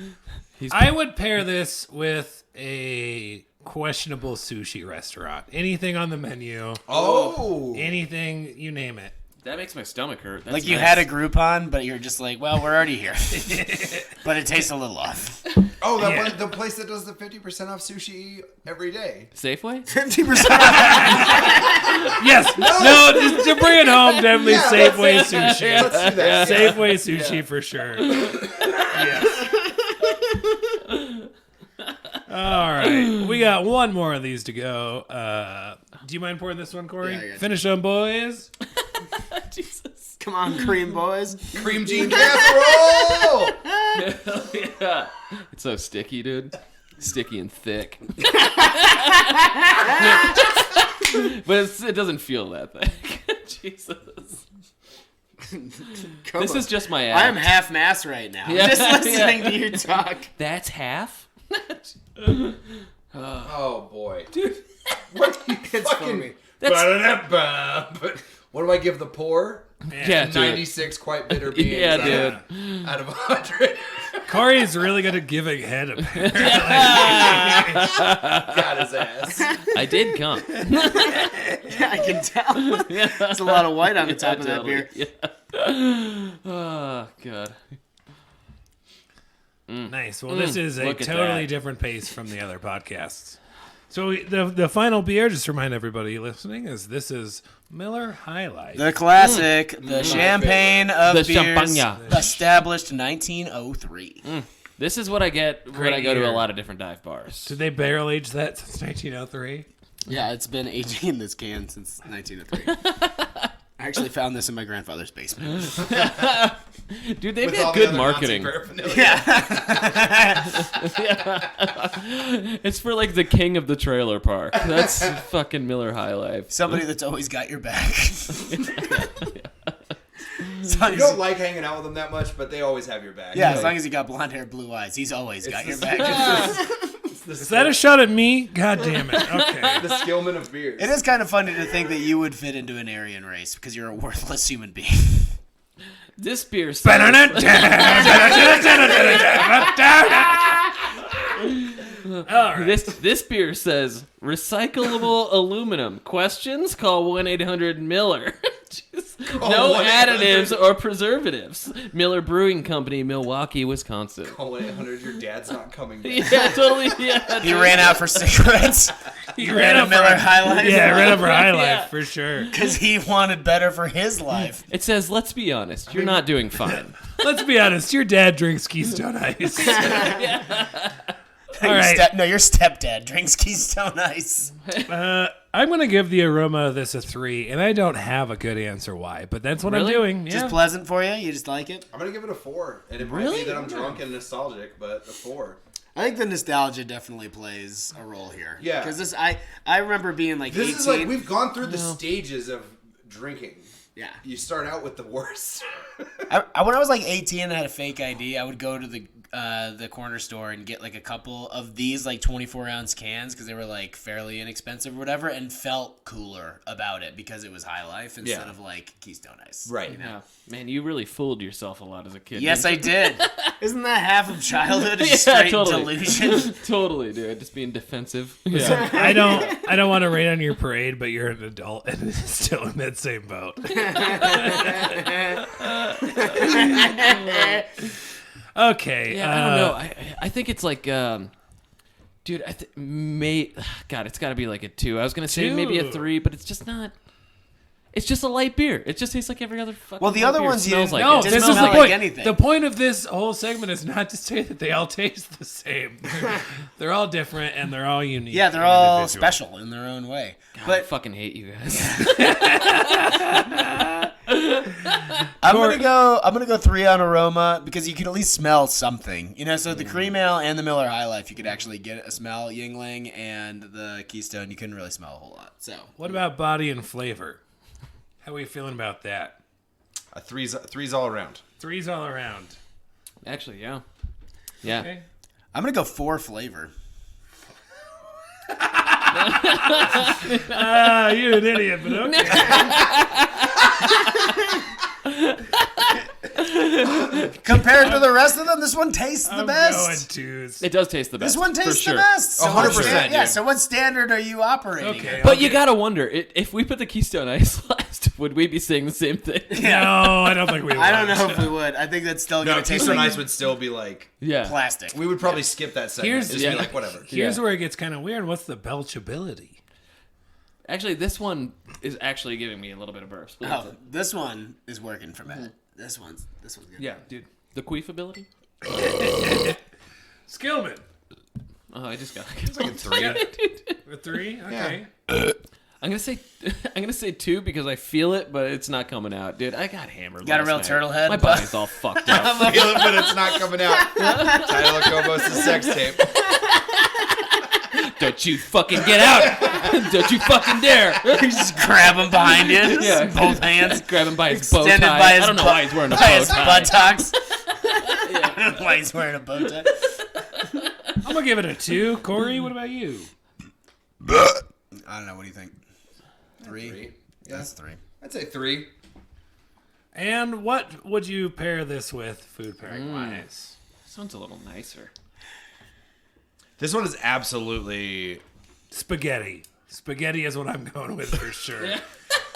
I would pair this with a questionable sushi restaurant. Anything on the menu. Oh. Anything, you name it. That makes my stomach hurt. That's Like you nice. had a Groupon, but you're just like, well, we're already here. But it tastes a little off. Oh, that Yeah. one, the place that does the 50% off sushi every day. Safeway? 50%. Yes. No, just to bring it home, definitely Yeah, Safeway let's sushi. Let's do that. Safeway sushi for sure. Yes. All right. We got one more of these to go. Do you mind pouring this one, Corey? Yeah, I got you. Finish them, boys. Jesus. Come on, cream boys. Cream jean casserole. Yeah. It's so sticky, dude. Sticky and thick. But it doesn't feel that thick. Jesus. This is just my act. I am half mass right now. Yeah. Just listening to you talk. That's half? Oh boy, dude. What do you fucking? That's- But what do I give the pour? Yeah, dude. 96 quite bitter beans. Yeah, dude. Out of 100. Corey's really good at giving head, apparently. Got his ass. I did come. Yeah, I can tell. There's a lot of white on the top of that Totally. beer. Yeah. Oh, God. Nice. Well, this is a Look at totally that. different pace from the other podcasts. So the final beer, just to remind everybody listening, is this is Miller High Life. The classic, the champagne of The beers, champagne. established 1903. This is what I get when Great I go to year. a lot of different dive bars. Did they barrel age that since 1903? Yeah, it's been aging in this can since 1903. I actually found this in my grandfather's basement. Dude, they've With all had the good other marketing. Nazi paraphernalia. It's for like the king of the trailer park. That's fucking Miller High Life. Somebody that's always got your back. You don't like hanging out with them that much, but they always have your back. Yeah, as long as you got blonde hair, blue eyes, he's always got your back. Is that a shot at me? God damn it. Okay. the Skillman of beers. It is kind of funny to think that you would fit into an Aryan race because you're a worthless human being. This beer says, this beer says recyclable aluminum. Questions? Call 1-800-MILLER. No 1-800. additives or preservatives. Miller Brewing Company, Milwaukee, Wisconsin. Call 1-800. Your dad's not coming back. Yeah, totally. Yeah. He ran out for cigarettes. He ran a Miller High Life. Yeah, right over High Life Yeah. for sure. Because he wanted better for his life. It says, let's be honest, you're not doing fine. Let's be honest. Your dad drinks Keystone Ice. All right. Your stepdad drinks Keystone Ice. I'm going to give the aroma of this a 3, and I don't have a good answer why, but that's what Really? I'm doing. Yeah. Just pleasant for you? You just like it? I'm going to give it a 4. And it might Really? be that I'm drunk and nostalgic, but a 4. I think the nostalgia definitely plays a role here. Yeah. Because I remember being like This 18. is like, we've gone through the stages of drinking. Yeah. You start out with the worst. When I was like 18 and had a fake ID, I would go to the corner store and get like a couple of these like 24-ounce cans because they were like fairly inexpensive or whatever, and felt cooler about it because it was High Life instead of like Keystone Ice. Right. You know? Yeah. Man, you really fooled yourself a lot as a kid. Yes, I didn't did. Isn't that half of childhood? you? Is straight totally. delusion. Totally, dude. Just being defensive. Yeah. I don't want to rain on your parade, but you're an adult and still in that same boat. Okay. Yeah, I don't know. I think it's like, dude. God, it's got to be like a 2. I was gonna say maybe a 3, but it's just not. It's just a light beer. It just tastes like every other fucking. Well, the light other beer. ones It smells like No, it. It this doesn't is the smell point. like anything. The point of this whole segment is not to say that they all taste the same. They're all different and they're all unique. Yeah, they're and all individual. special in their own way. God, I But fucking hate you guys. I'm gonna go 3 on aroma because you can at least smell something. You know, so the cream ale and the Miller High Life, you could actually get a smell. Yingling and the Keystone, you couldn't really smell a whole lot. So What about body and flavor? How are we feeling about that? A three's all around. 3's all around. Actually, yeah. Yeah. Okay. I'm gonna go 4 flavor. You're an idiot, but okay. Compared to the rest of them, this one tastes the I'm best. going 2s. It does taste the best. This one tastes for sure. the best. So 100%, Yeah. dude. So what standard are you operating? Okay. at? But you gotta wonder, if we put the Keystone Ice last, would we be saying the same thing? No, I don't think we would. I don't know if we would. I think that's still No, gonna taste Keystone like Ice would still be like. Yeah. plastic. We would probably skip that segment. Here's- Just yeah. be like, whatever. Here's Yeah. where it gets kind of weird. What's the belchability? Actually, this one is actually giving me a little bit of burps. But that's Oh, it. this one is working for Matt. This one's good. Yeah, dude. The queefability? Skillman. Oh, I just got It's like a 3. A 3? Okay. I'm gonna say 2 because I feel it, but it's not coming out, dude. I got hammered. Got a last real night. turtle head, My but- body's all fucked up. Feel it, but it's not coming out. Title of Cobos' sex tape. Don't you fucking get out! Don't you fucking dare! You just grab him behind you. Yeah. Both hands. Grab him by his bow Extended tie. by his I don't know why he's wearing a by bow his tie. buttocks. I don't know why he's wearing a bow tie. I'm going to give it a 2. Corey, what about you? I don't know. What do you think? 3? 3. Yeah. That's 3. I'd say 3. And what would you pair this with food pairing wise? This one's a little nicer. This one is absolutely. Spaghetti. Spaghetti is what I'm going with for sure.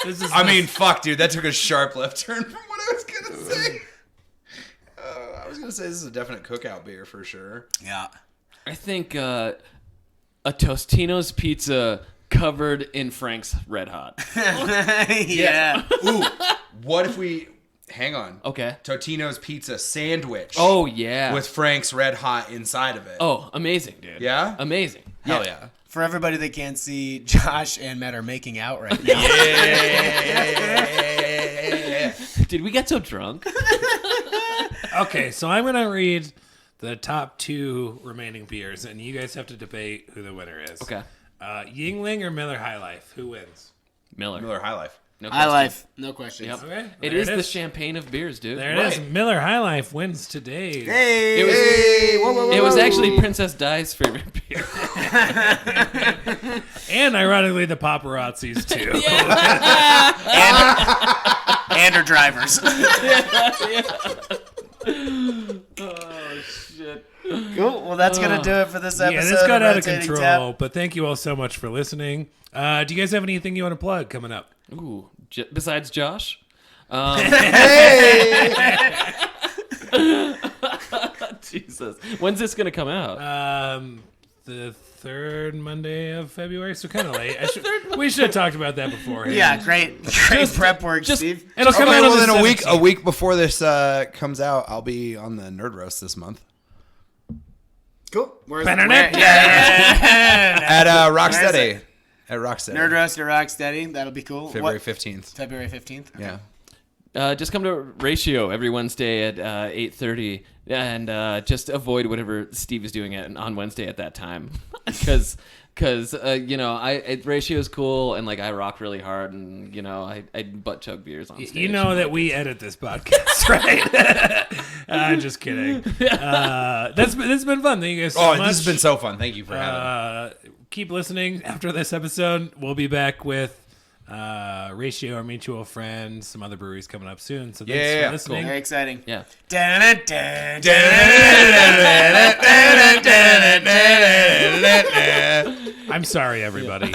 This is I mean, fuck, dude. That took a sharp left turn from what I was gonna say. I was gonna say this is a definite cookout beer for sure. Yeah. I think a Tostino's pizza covered in Frank's Red Hot. Yeah. Ooh, what if we? Hang on. Okay. Totino's pizza sandwich. Oh yeah. With Frank's Red Hot inside of it. Oh, amazing, dude. Yeah? Amazing. Hell yeah. For everybody that can't see, Josh and Matt are making out right now. Did we get so drunk? Okay, so I'm going to read the top 2 remaining beers, and you guys have to debate who the winner is. Okay. Yingling or Miller High Life? Who wins? Miller. Miller High Life. No High question. Life. No questions. Yep. Okay. It there is the champagne of beers, dude. There it is. Right. Miller High Life wins today. Hey. It was, Hey, whoa, whoa, whoa. it was actually Princess Di's favorite beer. And ironically, the paparazzis too. And her drivers. Oh shit. Cool. Well, that's going to do it for this episode. Yeah, this got of out of Rotating control. Tap. But thank you all so much for listening. Do you guys have anything you want to plug coming up? Ooh. Besides Josh. Jesus. When's this gonna come out? The 3rd Monday of February, so kind of late. We should have talked about that beforehand. Yeah, great prep work, Steve. It'll come Okay, out well on then the a week 17th. before this comes out, I'll be on the Nerd Roast this month Cool. Where's Ba-da-da. at Rocksteady. it? At Rocksteady, Nerd Roast at Rocksteady. That'll be cool. February What? 15th. February 15th? Okay. Yeah. Just come to Ratio every Wednesday at 8:30, and just avoid whatever Steve is doing on Wednesday at that time, because Because ratio is cool, and like I rock really hard, and I butt chug beers on stage. You know that we edit this podcast, right? Just kidding. That's been fun. Thank you guys so much. This has been so fun. Thank you for having me. Keep listening after this episode. We'll be back with Ratio, our mutual friend, some other breweries coming up soon. So thanks for listening. Very exciting. Yeah. I'm sorry, everybody.